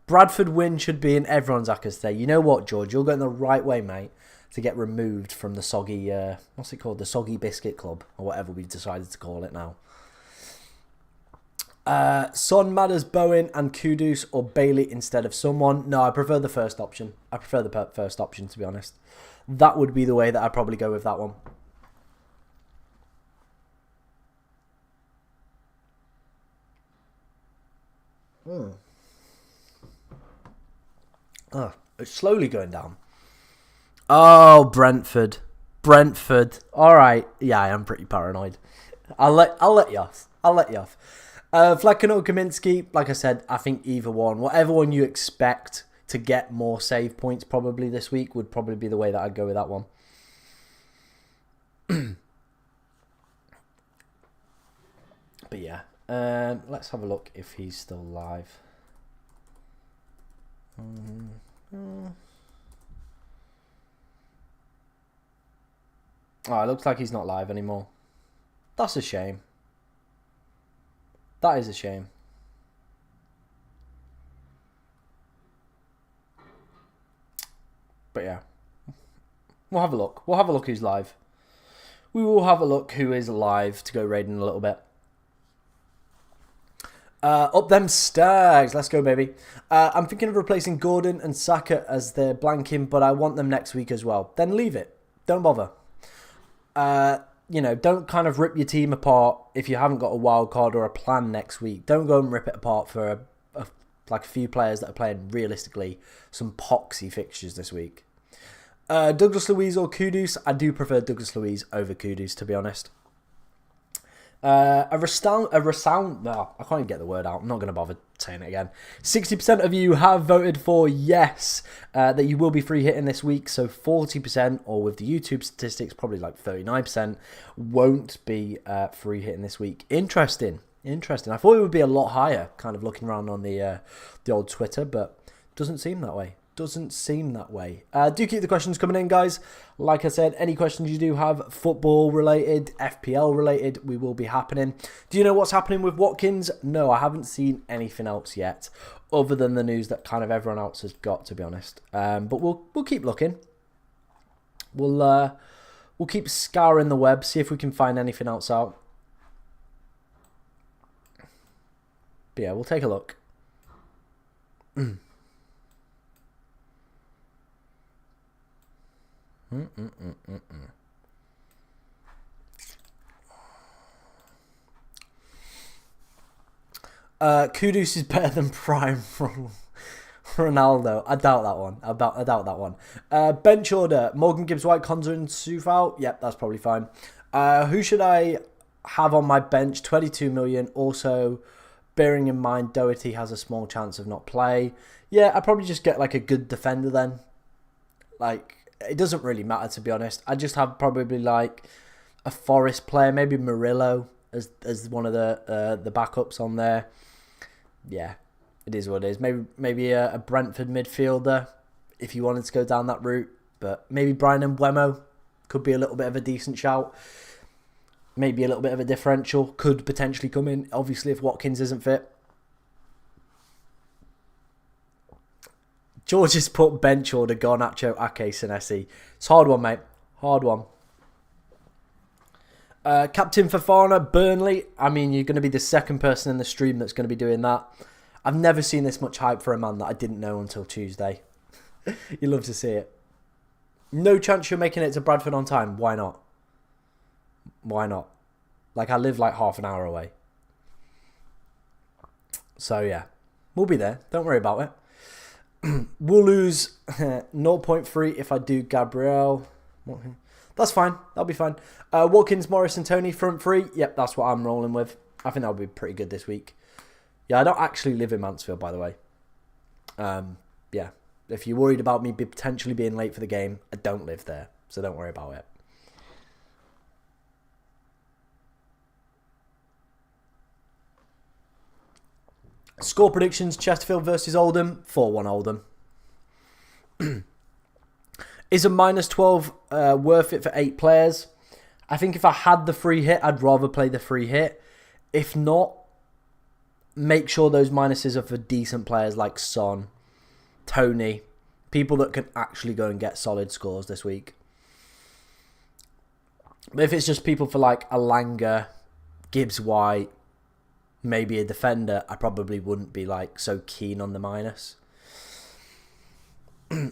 Bradford win should be in everyone's Ackers today. You know what, George? You're going the right way, mate, to get removed from the soggy, what's it called? The Soggy Biscuit Club, or whatever we've decided to call it now. Son, Madders, Bowen and Kudus or Bailey instead of someone. No, I prefer the first option. I prefer the first option, to be honest. That would be the way that I'd probably go with that one. Oh, it's slowly going down. Oh, Brentford. All right. Yeah, I am pretty paranoid. I'll let you off. Flecken or Kaminsky, like I said, I think either one. Whatever one you expect to get more save points probably this week would probably be the way that I'd go with that one. But yeah, let's have a look if he's still live. Oh, it looks like he's not live anymore. That's a shame. That is a shame. But yeah. We'll have a look. We'll have a look who's live. We will have a look who is live to go raiding a little bit. Up them stags. Let's go, baby. I'm thinking of replacing Gordon and Saka as they're blanking, but I want them next week as well. Then leave it. Don't bother. Don't kind of rip your team apart if you haven't got a wild card or a plan next week. Don't go and rip it apart for a few players that are playing realistically some poxy fixtures this week. Douglas Luiz or Kudus? I do prefer Douglas Luiz over Kudus, to be honest. I can't even get the word out. I'm not going to bother saying it again. 60% of you have voted for yes, that you will be free hitting this week. So 40%, or with the YouTube statistics, probably like 39%, won't be free hitting this week. Interesting. I thought it would be a lot higher, kind of looking around on the old Twitter, but doesn't seem that way. Do keep the questions coming in, guys. Like I said, any questions you do have, football related, FPL related, we will be happening. Do you know what's happening with Watkins? No, I haven't seen anything else yet, other than the news that kind of everyone else has got, to be honest. But we'll keep looking. We'll keep scouring the web, see if we can find anything else out. But yeah, we'll take a look. Kudus is better than Prime Ronaldo. I doubt that one. I doubt that one. Bench order: Morgan, Gibbs, White, Konza, and Sufal. Yep, that's probably fine. Who should I have on my bench? 22 million. Also, bearing in mind Doherty has a small chance of not play. Yeah, I'd probably just get like a good defender then. Like, it doesn't really matter, to be honest. I just have probably like a Forest player, maybe Murillo as one of the backups on there. Yeah, it is what it is. Maybe a Brentford midfielder if you wanted to go down that route. But maybe Brian Mbeumo could be a little bit of a decent shout. Maybe a little bit of a differential could potentially come in, obviously, if Watkins isn't fit. George has put bench order Garnacho, Ake, Senesi. It's a hard one, mate. Hard one. Captain Fofana, Burnley. I mean, you're going to be the second person in the stream that's going to be doing that. I've never seen this much hype for a man that I didn't know until Tuesday. You love to see it. No chance you're making it to Bradford on time. Why not? Why not? Like, I live like half an hour away. So, yeah. We'll be there. Don't worry about it. We'll lose 0.3 if I do Gabriel. That's fine. That'll be fine. Watkins, Morris and Tony front three. Yep, that's what I'm rolling with. I think that'll be pretty good this week. Yeah, I don't actually live in Mansfield, by the way. Yeah, if you're worried about me potentially being late for the game, I don't live there. So don't worry about it. Score predictions: Chesterfield versus Oldham, 4-1 Oldham. Is a -12 worth it for 8 players? I think if I had the free hit, I'd rather play the free hit. If not, make sure those minuses are for decent players like Son, Tony, people that can actually go and get solid scores this week. But if it's just people for like Alanga, Gibbs White, maybe a defender, I probably wouldn't be like so keen on the minus. Do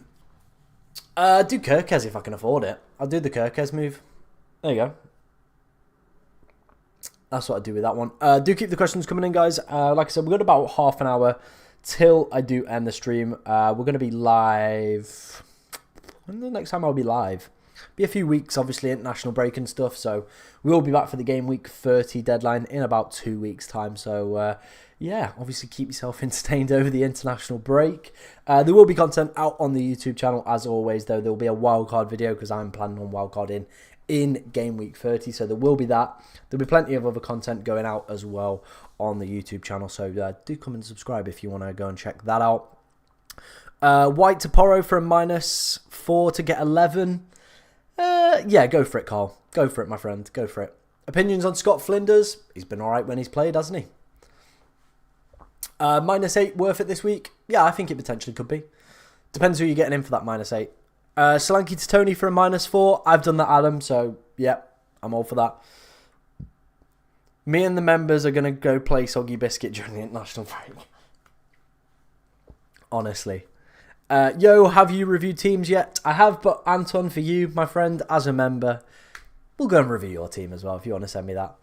Kirkes if I can afford it. I'll do the Kirkes move. There you go. That's what I do with that one. Do keep the questions coming in, guys. Like I said, we've got about half an hour till I do end the stream. We're going to be live. When the next time I'll be live? Be a few weeks, obviously, international break and stuff. So we will be back for the game week 30 deadline in about 2 weeks' time. So yeah, obviously keep yourself entertained over the international break. There will be content out on the YouTube channel as always, though. There will be a wildcard video because I'm planning on wildcarding in game week 30. So there will be that. There'll be plenty of other content going out as well on the YouTube channel. So do come and subscribe if you want to go and check that out. White to Porro for a -4 to get 11. Yeah, go for it, Carl. Go for it, my friend. Go for it. Opinions on Scott Flinders? He's been alright when he's played, hasn't he? -8 worth it this week? Yeah, I think it potentially could be. Depends who you're getting in for that -8. Solanke to Tony for a -4. I've done that, Adam, so yeah, I'm all for that. Me and the members are going to go play Soggy Biscuit during the international break. Honestly. Yo, have you reviewed teams yet? I have, but Anton, for you, my friend, as a member, we'll go and review your team as well if you want to send me that.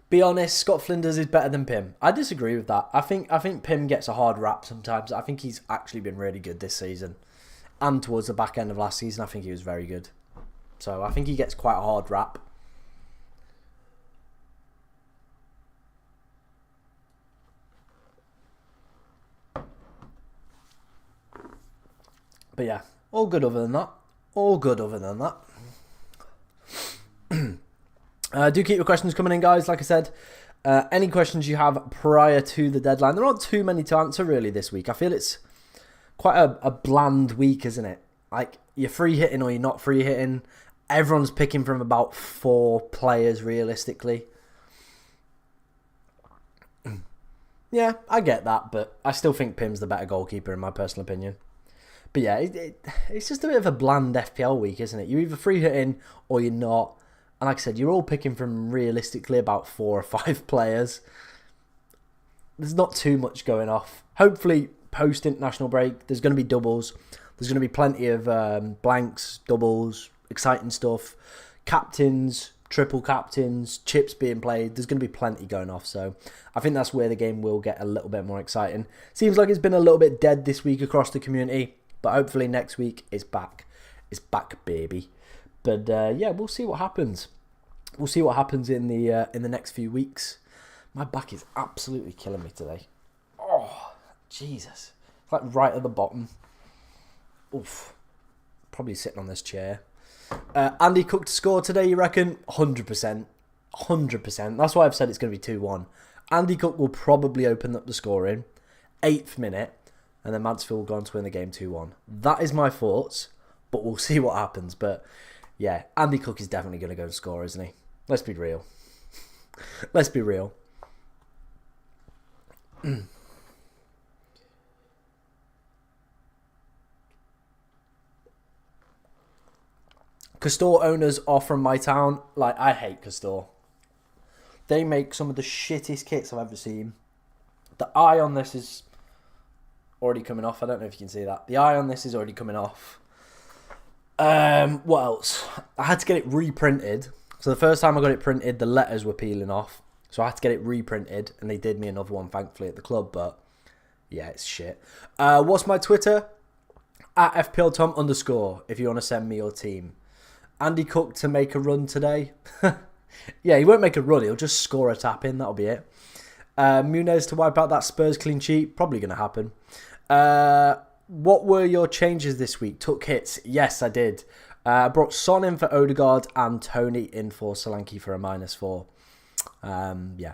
Be honest, Scott Flinders is better than Pim. I disagree with that. I think Pim gets a hard rap sometimes. I think he's actually been really good this season. And towards the back end of last season, I think he was very good. So I think he gets quite a hard rap. But yeah, all good other than that. All good other than that. Do keep your questions coming in, guys. Like I said, any questions you have prior to the deadline. There aren't too many to answer really this week. I feel it's quite a bland week, isn't it? Like, you're free hitting or you're not free hitting. Everyone's picking from about 4 players realistically. Yeah, I get that, but I still think Pim's the better goalkeeper in my personal opinion. But yeah, it's just a bit of a bland FPL week, isn't it? You're either free hitting or you're not. And like I said, you're all picking from realistically about 4 or 5 players. There's not too much going off. Hopefully, post-international break, there's going to be doubles. There's going to be plenty of blanks, doubles, exciting stuff. Captains, triple captains, chips being played. There's going to be plenty going off. So I think that's where the game will get a little bit more exciting. Seems like it's been a little bit dead this week across the community. But hopefully next week it's back. It's back, baby. But yeah, we'll see what happens. We'll see what happens in the next few weeks. My back is absolutely killing me today. Oh, Jesus. It's like right at the bottom. Oof. Probably sitting on this chair. Andy Cook to score today, you reckon? 100%. 100%. That's why I've said it's going to be 2-1. Andy Cook will probably open up the scoring. 8th minute. And then Mansfield will go on to win the game 2-1. That is my thoughts, but we'll see what happens. But yeah, Andy Cook is definitely going to go and score, isn't he? Let's be real. Let's be real. Castore owners are from my town. Like, I hate Castore. They make some of the shittest kits I've ever seen. The eye on this is already coming off. I don't know if you can see that. The eye on this is already coming off. What else? I had to get it reprinted. So the first time I got it printed, the letters were peeling off. So I had to get it reprinted, and they did me another one, thankfully, at the club. But yeah, it's shit. What's my Twitter? At FPLTom_, if you want to send me your team. Andy Cook to make a run today. Yeah, he won't make a run. He'll just score a tap in. That'll be it. Muniz to wipe out that Spurs clean sheet. Probably going to happen. What were your changes this week? Took hits. Yes, I did. I brought Son in for Odegaard and Tony in for Solanke for a -4. Yeah.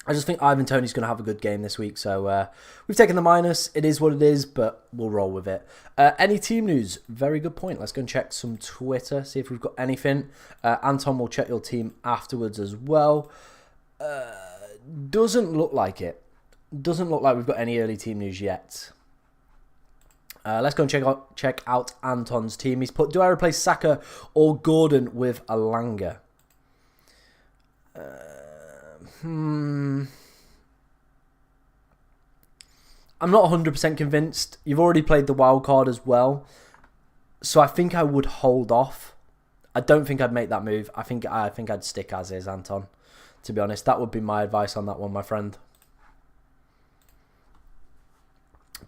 I just think Ivan Toney's going to have a good game this week. So we've taken the minus. It is what it is, but we'll roll with it. Any team news? Very good point. Let's go and check some Twitter, see if we've got anything. Anton will check your team afterwards as well. Doesn't look like it. Doesn't look like we've got any early team news yet. Let's go and check out Anton's team. He's put, do I replace Saka or Gordon with Alanga? I'm not 100% convinced. You've already played the wild card as well. So I think I would hold off. I don't think I'd make that move. I think I'd stick as is, Anton. To be honest, that would be my advice on that one, my friend.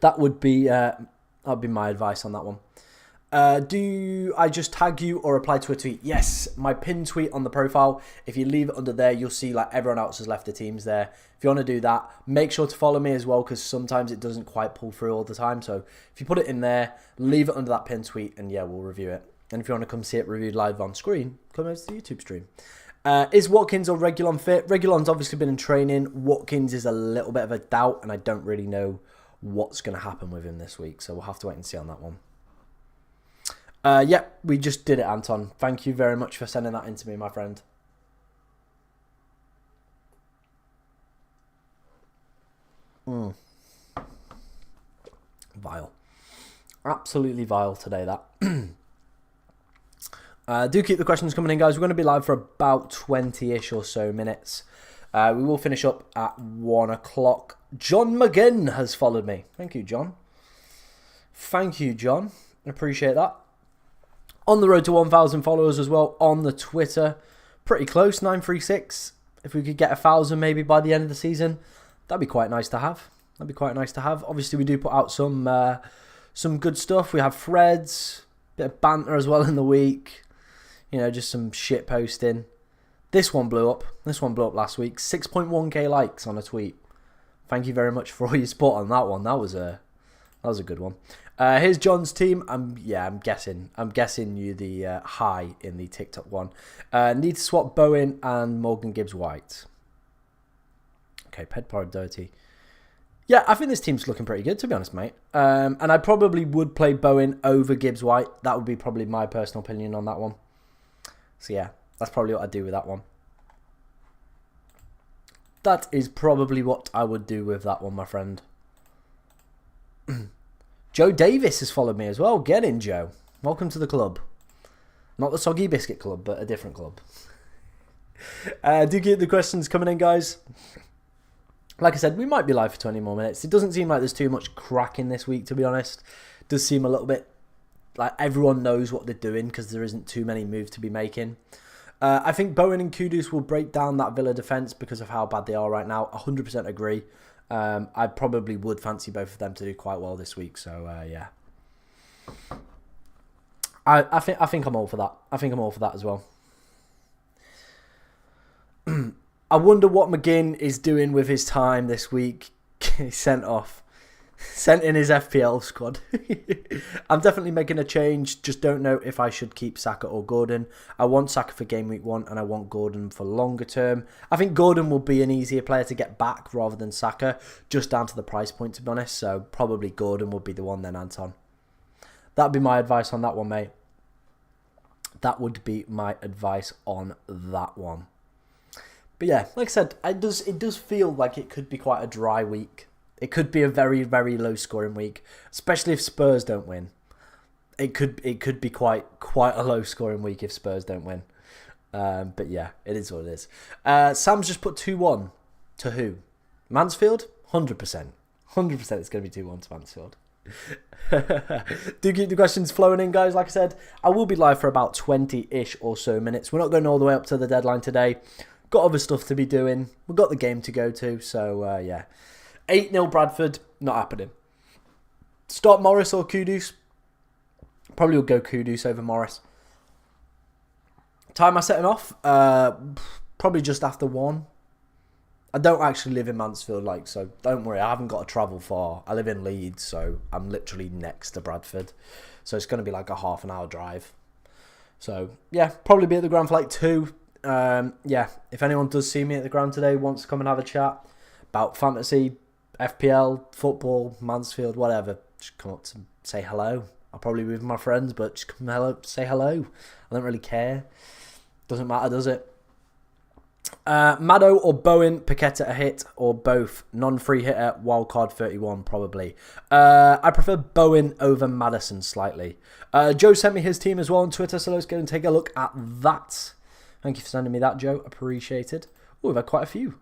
That would be my advice on that one. Do I just tag you or reply to a tweet? Yes, my pinned tweet on the profile. If you leave it under there, you'll see like everyone else has left the teams there. If you want to do that, make sure to follow me as well, because sometimes it doesn't quite pull through all the time. So if you put it in there, leave it under that pinned tweet, and yeah, we'll review it. And if you want to come see it reviewed live on screen, come over to the YouTube stream. Is Watkins or Reguilon fit? Reguilon's obviously been in training. Watkins is a little bit of a doubt, and I don't really know what's going to happen with him this week. So we'll have to wait and see on that one. Yeah, we just did it, Anton. Thank you very much for sending that in to me, my friend. Vile. Absolutely vile today, that. Do keep the questions coming in, guys. We're going to be live for about 20-ish or so minutes. We will finish up at 1 o'clock. John McGinn has followed me. Thank you, John. Thank you, John. Appreciate that. On the road to 1,000 followers as well on the Twitter. Pretty close, 936. If we could get 1,000 maybe by the end of the season, that'd be quite nice to have. That'd be quite nice to have. Obviously, we do put out some good stuff. We have threads, bit of banter as well in the week. You know, just some shit posting. This one blew up. This one blew up last week. 6.1k likes on a tweet. Thank you very much for all your support on that one. That was a good one. Here's John's team. I'm guessing you the high in the TikTok one. Need to swap Bowen and Morgan Gibbs-White. Okay, Pedpar Dirty. Yeah, I think this team's looking pretty good, to be honest, mate. And I probably would play Bowen over Gibbs-White. That would be probably my personal opinion on that one. So yeah, that's probably what I'd do with that one. That is probably what I would do with that one, my friend. Joe Davis has followed me as well. Get in, Joe. Welcome to the club. Not the Soggy Biscuit Club, but a different club. Do keep the questions coming in, guys. Like I said, we might be live for 20 more minutes. It doesn't seem like there's too much cracking this week, to be honest. It does seem a little bit like everyone knows what they're doing because there isn't too many moves to be making. I think Bowen and Kudus will break down that Villa defence because of how bad they are right now. 100% agree. I probably would fancy both of them to do quite well this week. So, yeah. I think I'm all for that. I think I'm all for that as well. I wonder what McGinn is doing with his time this week. He's sent off. Sent in his FPL squad. I'm definitely making a change. Just don't know if I should keep Saka or Gordon. I want Saka for game week 1 and I want Gordon for longer term. I think Gordon will be an easier player to get back rather than Saka. Just down to the price point, to be honest. So probably Gordon will be the one then, Anton. That'd be my advice on that one, mate. That would be my advice on that one. But yeah, like I said, it does feel like it could be quite a dry week. It could be a very, very low scoring week, especially if Spurs don't win. It could be quite a low scoring week if Spurs don't win. But yeah, it is what it is. Sam's just put 2-1 to who? Mansfield? 100%. 100% it's going to be 2-1 to Mansfield. Do keep the questions flowing in, guys. Like I said, I will be live for about 20-ish or so minutes. We're not going all the way up to the deadline today. Got other stuff to be doing. We've got the game to go to. So, yeah. 8-0 Bradford, not happening. Start Morris or Kudus? Probably would go Kudus over Morris. Time I setting off? Probably just after 1. I don't actually live in Mansfield, so don't worry. I haven't got to travel far. I live in Leeds, so I'm literally next to Bradford. So it's going to be like a half an hour drive. So, yeah, probably be at the ground for 2. Yeah, if anyone does see me at the ground today, wants to come and have a chat about fantasy, FPL, football, Mansfield, whatever, just come up to say hello. I'll probably be with my friends, but just come say hello. I don't really care. Doesn't matter, does it? Maddo or Bowen, Paqueta a hit, or both? Non-free hitter, wildcard 31, probably. I prefer Bowen over Maddison slightly. Joe sent me his team as well on Twitter, so let's go and take a look at that. Thank you for sending me that, Joe. Appreciated. Oh, we've had quite a few.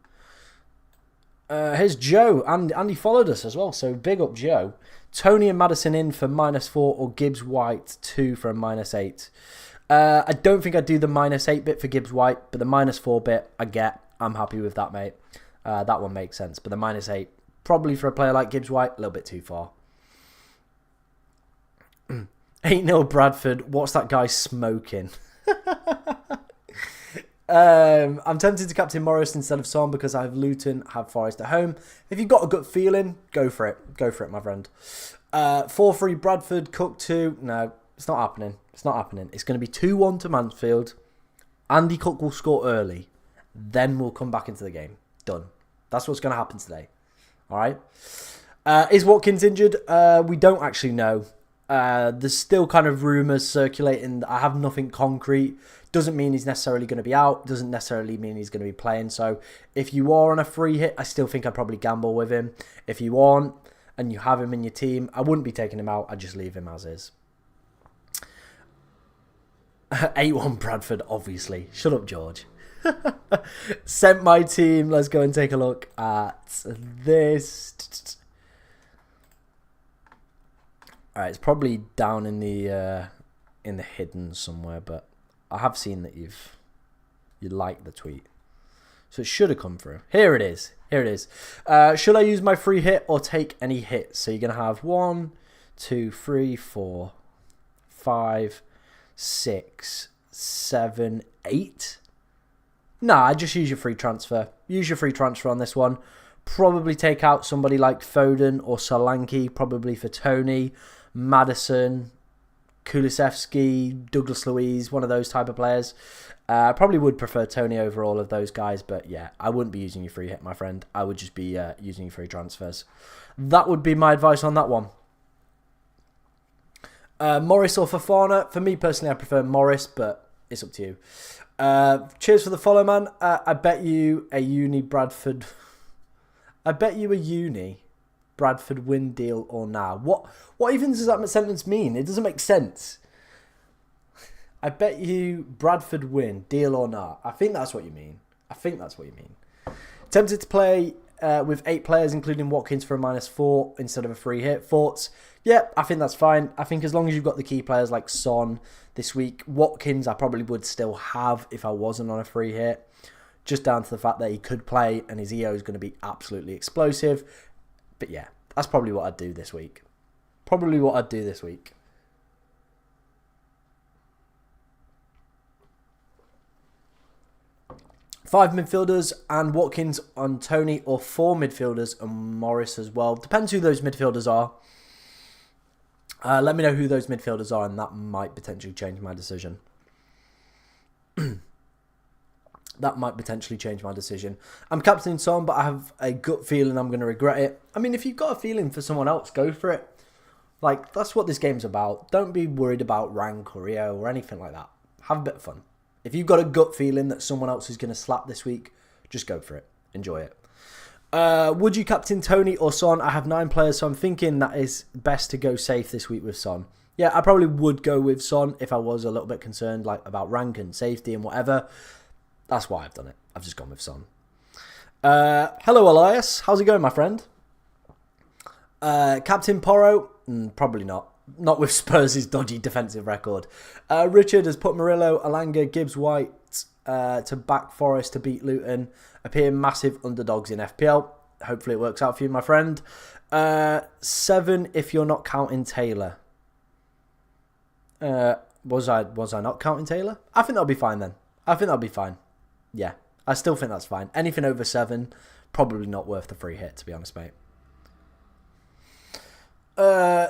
Here's Joe, and Andy followed us as well, so big up Joe. Tony and Maddison in for -4 or Gibbs-White 2 for a -8. I don't think I'd do the -8 bit for Gibbs-White, but the -4 bit I get. I'm happy with that, mate. That one makes sense, but the -8, probably for a player like Gibbs-White, a little bit too far. 8-0 Bradford, what's that guy smoking? I'm tempted to captain Morris instead of Son because I have Luton, have Forest at home. If you've got a gut feeling, go for it. Go for it, my friend. 4-3 Bradford, Cook 2. No, it's not happening. It's not happening. It's going to be 2-1 to Mansfield. Andy Cook will score early. Then we'll come back into the game. Done. That's what's going to happen today. All right. Is Watkins injured? We don't actually know. There's still kind of rumours circulating. I have nothing concrete. Doesn't mean he's necessarily going to be out. Doesn't necessarily mean he's going to be playing. So if you are on a free hit, I still think I'd probably gamble with him. If you aren't and you have him in your team, I wouldn't be taking him out. I'd just leave him as is. 8-1 Bradford, obviously. Shut up, George. Sent my team. Let's go and take a look at this. Alright, it's probably down in the hidden somewhere, but I have seen that you liked the tweet. So it should have come through. Here it is. Here it is. Should I use my free hit or take any hits? So you're going to have 1, 2, 3, 4, 5, 6, 7, 8. Nah, just use your free transfer. Use your free transfer on this one. Probably take out somebody like Foden or Solanke, probably for Tony, Maddison, Kulusevski, Douglas Luiz, one of those type of players. I probably would prefer Tony over all of those guys, but yeah, I wouldn't be using your free hit, my friend. I would just be using your free transfers. That would be my advice on that one. Morris or Fofana? For me personally, I prefer Morris, but it's up to you. Cheers for the follow, man. I bet you a uni Bradford. I bet you a uni Bradford win deal or nah. What even does that sentence mean? It doesn't make sense. I bet you Bradford win deal or nah. I think that's what you mean. Tempted to play with 8 players, including Watkins, for a -4 instead of a free hit. Thoughts? Yeah, I think that's fine. I think as long as you've got the key players like Son this week, Watkins I probably would still have if I wasn't on a free hit. Just down to the fact that he could play and his EO is going to be absolutely explosive. But yeah, that's probably what I'd do this week. 5 midfielders and Watkins on Tony, or 4 midfielders and Morris as well. Depends who those midfielders are. Let me know who those midfielders are and that might potentially change my decision. I'm captaining Son, but I have a gut feeling I'm going to regret it. I mean, if you've got a feeling for someone else, go for it. Like, that's what this game's about. Don't be worried about rank or EO or anything like that. Have a bit of fun. If you've got a gut feeling that someone else is going to slap this week, just go for it. Enjoy it. Would you captain Tony or Son? I have 9 players, so I'm thinking that is best to go safe this week with Son. Yeah, I probably would go with Son if I was a little bit concerned about rank and safety and whatever. That's why I've done it. I've just gone with Son. Hello, Elias. How's it going, my friend? Captain Porro? Probably not. Not with Spurs' dodgy defensive record. Richard has put Murillo, Alanga, Gibbs White to back Forest to beat Luton. Appear massive underdogs in FPL. Hopefully it works out for you, my friend. 7 if you're not counting Taylor. Was I not counting Taylor? I think that'll be fine then. Yeah, I still think that's fine. Anything over 7, probably not worth the free hit, to be honest, mate.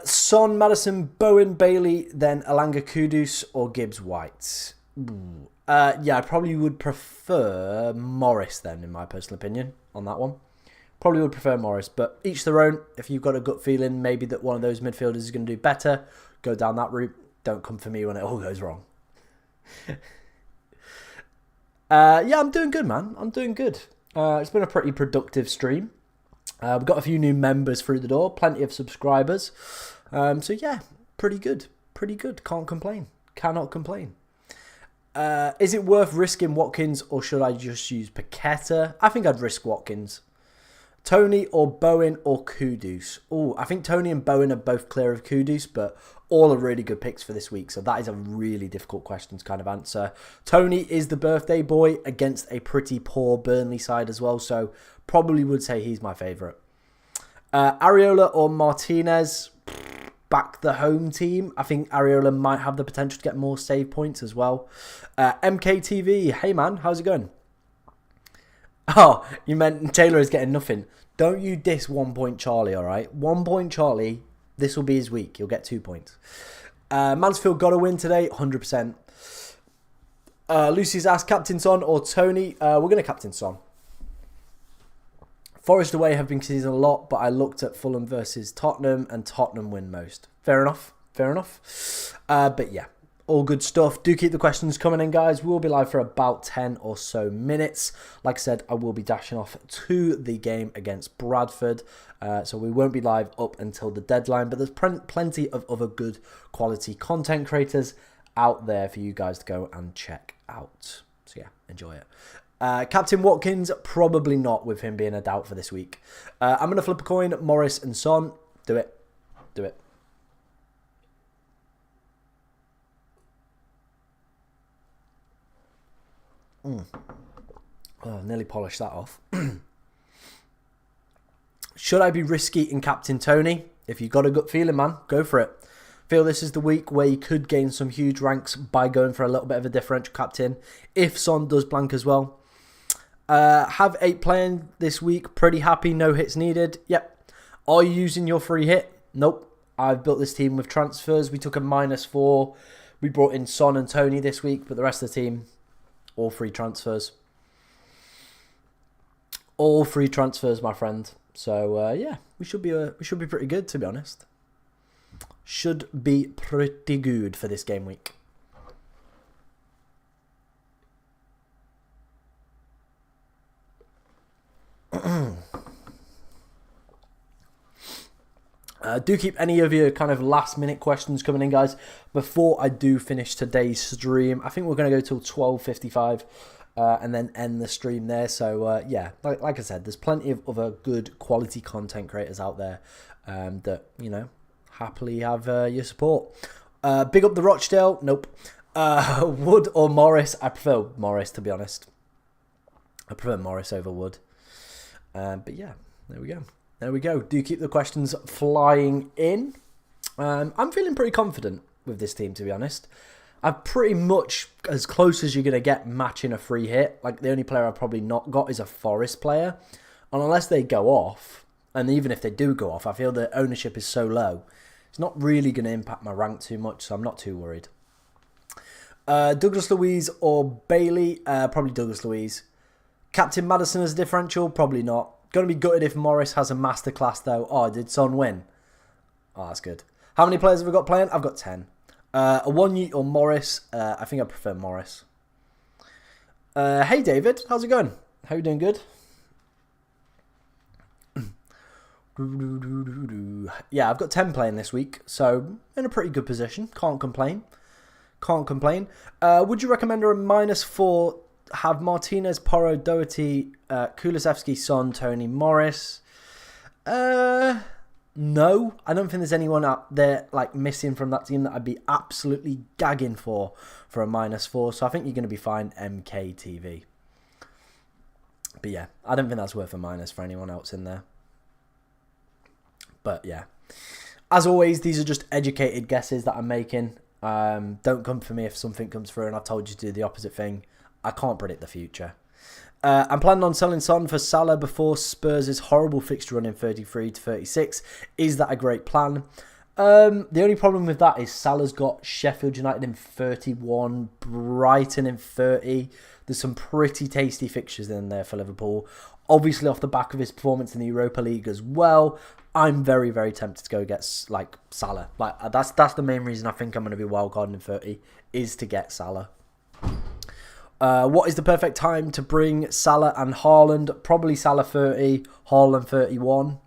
Son, Maddison, Bowen, Bailey, then Alanga, Kudus, or Gibbs White. Yeah, I probably would prefer Morris then, in my personal opinion, on that one. Probably would prefer Morris, but each their own. If you've got a gut feeling maybe that one of those midfielders is going to do better, go down that route. Don't come for me when it all goes wrong. Yeah, I'm doing good, man. I'm doing good. It's been a pretty productive stream. We've got a few new members through the door, plenty of subscribers. So yeah, pretty good. Can't complain. Cannot complain. Is it worth risking Watkins or should I just use Paqueta? I think I'd risk Watkins. Tony or Bowen or Kudus? Oh, I think Tony and Bowen are both clear of Kudus, but all are really good picks for this week. So that is a really difficult question to kind of answer. Tony is the birthday boy against a pretty poor Burnley side as well. So probably would say he's my favourite. Areola or Martinez? Back the home team. I think Areola might have the potential to get more save points as well. MKTV, hey man, how's it going? Oh, you meant Taylor is getting nothing. Don't you diss 1 point Charlie, alright? 1 point Charlie, this will be his week. He'll get 2 points. Mansfield got a win today, 100%. Lucy's asked, Captain Son or Tony? We're going to Captain Son. Forest away have been conceding a lot, but I looked at Fulham versus Tottenham, and Tottenham win most. Fair enough. But yeah, all good stuff. Do keep the questions coming in, guys. We'll be live for about 10 or so minutes. Like I said, I will be dashing off to the game against Bradford, so we won't be live up until the deadline, but there's plenty of other good quality content creators out there for you guys to go and check out. So yeah, enjoy it. Captain Watkins, probably not with him being a doubt for this week. I'm going to flip a coin, Morris and Son. Do it. Do it. Oh, nearly polished that off. Should I be risky in Captain Tony? If you've got a gut feeling, man, go for it. Feel this is the week where you could gain some huge ranks by going for a little bit of a differential captain. If Son does blank as well. Have 8 playing this week. Pretty happy. No hits needed. Yep. Are you using your free hit? Nope. I've built this team with transfers. We took a -4. We brought in Son and Tony this week, but the rest of the team, all free transfers. All free transfers, my friend. So yeah, we should be pretty good, to be honest. Should be pretty good for this game week. Do keep any of your kind of last minute questions coming in, guys, before I do finish today's stream. I think we're going to go till 12:55 and then end the stream there. So yeah, like I said, there's plenty of other good quality content creators out there that, you know, happily have your support. Big up the Rochdale. Nope. Wood or Morris? I prefer Morris, to be honest. I prefer Morris over Wood. But yeah, there we go. There we go. Do keep the questions flying in. I'm feeling pretty confident with this team, to be honest. I'm pretty much as close as you're going to get matching a free hit. Like, the only player I've probably not got is a Forest player. And unless they go off, and even if they do go off, I feel the ownership is so low, it's not really going to impact my rank too much, so I'm not too worried. Douglas Luiz or Bailey? Probably Douglas Luiz. Captain Maddison as a differential? Probably not. Going to be gutted if Morris has a masterclass, though. Oh, did Son win? Oh, that's good. How many players have we got playing? I've got 10. A One or Morris? I think I prefer Morris. Hey, David. How's it going? How you doing? Good? Yeah, I've got 10 playing this week, so in a pretty good position. Can't complain. Can't complain. Would you recommend a -4... have Martinez, Porro, Doherty, Kulusevski, Son, Tony, Morris? No. I don't think there's anyone out there like missing from that team that I'd be absolutely gagging for a -4. So I think you're going to be fine, MKTV. But yeah, I don't think that's worth a minus for anyone else in there. But yeah. As always, these are just educated guesses that I'm making. Don't come for me if something comes through and I've told you to do the opposite thing. I can't predict the future. I'm planning on selling Son for Salah before Spurs' horrible fixture run in 33 to 36. Is that a great plan? The only problem with that is Salah's got Sheffield United in 31, Brighton in 30. There's some pretty tasty fixtures in there for Liverpool. Obviously, off the back of his performance in the Europa League as well, I'm very, very tempted to go get like Salah. Like that's the main reason I think I'm going to be wildcarding in 30 is to get Salah. What is the perfect time to bring Salah and Haaland? Probably Salah 30, Haaland 31.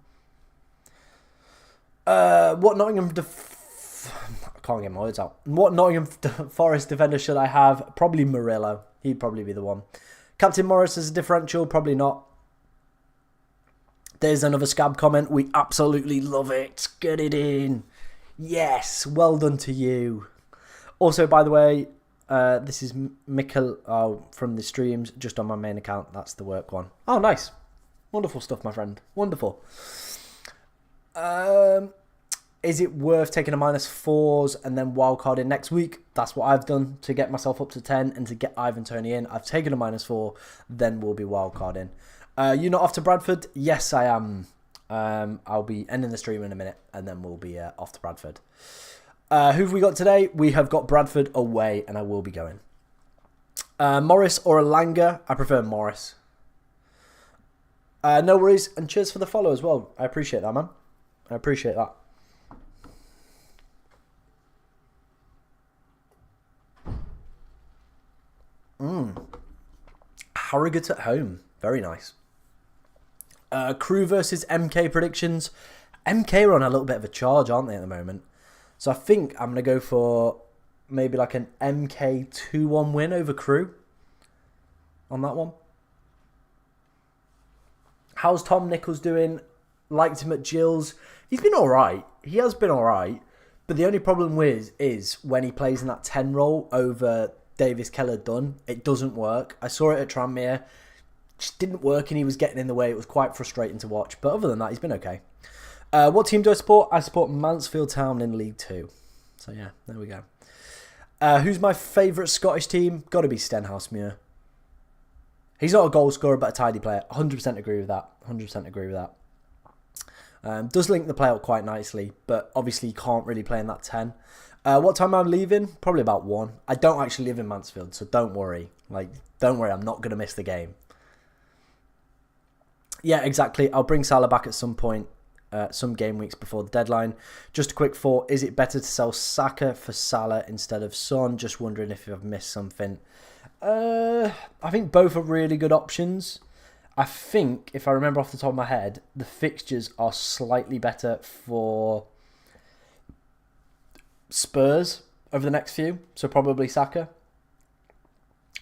What Nottingham... I can't get my words out. What Nottingham Forest defender should I have? Probably Murillo. He'd probably be the one. Captain Morris as a differential? Probably not. There's another scab comment. We absolutely love it. Get it in. Yes. Well done to you. Also, by the way... this is Mikkel from the streams, just on my main account. That's the work one. Oh, nice. Wonderful stuff, my friend. Wonderful. Is it worth taking a -4s and then wildcarding next week? That's what I've done to get myself up to 10 and to get Ivan Toney in. I've taken a -4, then we'll be wildcarding. You not off to Bradford? Yes, I am. I'll be ending the stream in a minute and then we'll be off to Bradford. Who've we got today? We have got Bradford away, and I will be going. Morris or Elanga? I prefer Morris. No worries, and cheers for the follow as well. I appreciate that, man. I appreciate that. Harrogate at home. Very nice. Crew versus MK predictions. MK are on a little bit of a charge, aren't they, at the moment? So I think I'm going to go for maybe like an MK 2-1 win over Crew on that one. How's Tom Nichols doing? Liked him at Gills. He's been alright. He has been alright. But the only problem with is when he plays in that 10 role over Davis Keller-Dunn, it doesn't work. I saw it at Tranmere. Just didn't work and he was getting in the way. It was quite frustrating to watch. But other than that, he's been okay. What team do I support? I support Mansfield Town in League 2. So yeah, there we go. Who's my favourite Scottish team? Got to be Stenhousemuir. He's not a goal scorer, but a tidy player. 100% agree with that. 100% agree with that. Does link the play up quite nicely, but obviously you can't really play in that 10. What time am I leaving? Probably about 1. I don't actually live in Mansfield, so don't worry. Don't worry, I'm not going to miss the game. Yeah, exactly. I'll bring Salah back at some point, some game weeks before the deadline. Just a quick thought, is it better to sell Saka for Salah instead of Son? Just wondering if I've missed something. I think both are really good options. I think, if I remember off the top of my head, the fixtures are slightly better for Spurs over the next few. So probably Saka,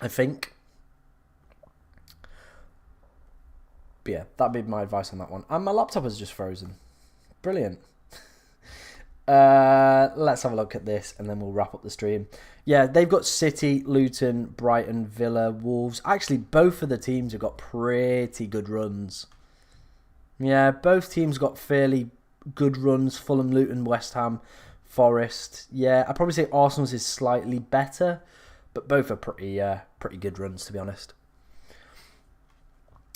I think. But yeah, that'd be my advice on that one. And my laptop is just frozen. Brilliant. Let's have a look at this and then we'll wrap up the stream. Yeah, they've got City, Luton, Brighton, Villa, Wolves. Actually, both of the teams have got pretty good runs. Yeah, both teams got fairly good runs. Fulham, Luton, West Ham, Forest. Yeah, I'd probably say Arsenal's is slightly better, but both are pretty good runs, to be honest.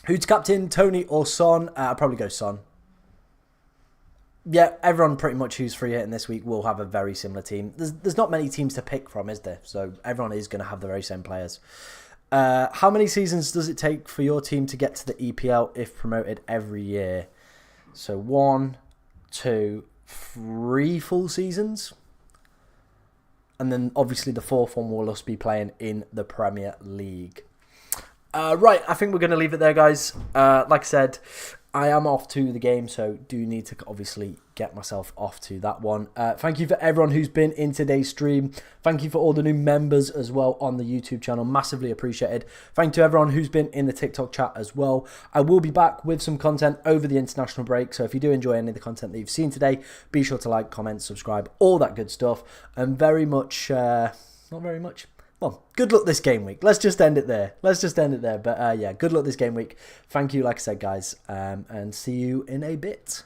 Who's captain, Tony or Son? I'd probably go Son. Yeah, everyone pretty much who's free hitting this week will have a very similar team. There's not many teams to pick from, is there? So everyone is going to have the very same players. How many seasons does it take for your team to get to the EPL if promoted every year? So 1, 2, 3 full seasons. And then obviously the fourth one will us be playing in the Premier League. Right, I think we're going to leave it there, guys. Like I said, I am off to the game, so do need to obviously get myself off to that one. Thank you for everyone who's been in today's stream. Thank you for all the new members as well on the YouTube channel. Massively appreciated. Thank you to everyone who's been in the TikTok chat as well. I will be back with some content over the international break, so if you do enjoy any of the content that you've seen today, be sure to like, comment, subscribe, all that good stuff. And very much, not very much. Well, good luck this game week. Let's just end it there. But yeah, good luck this game week. Thank you, like I said, guys, and see you in a bit.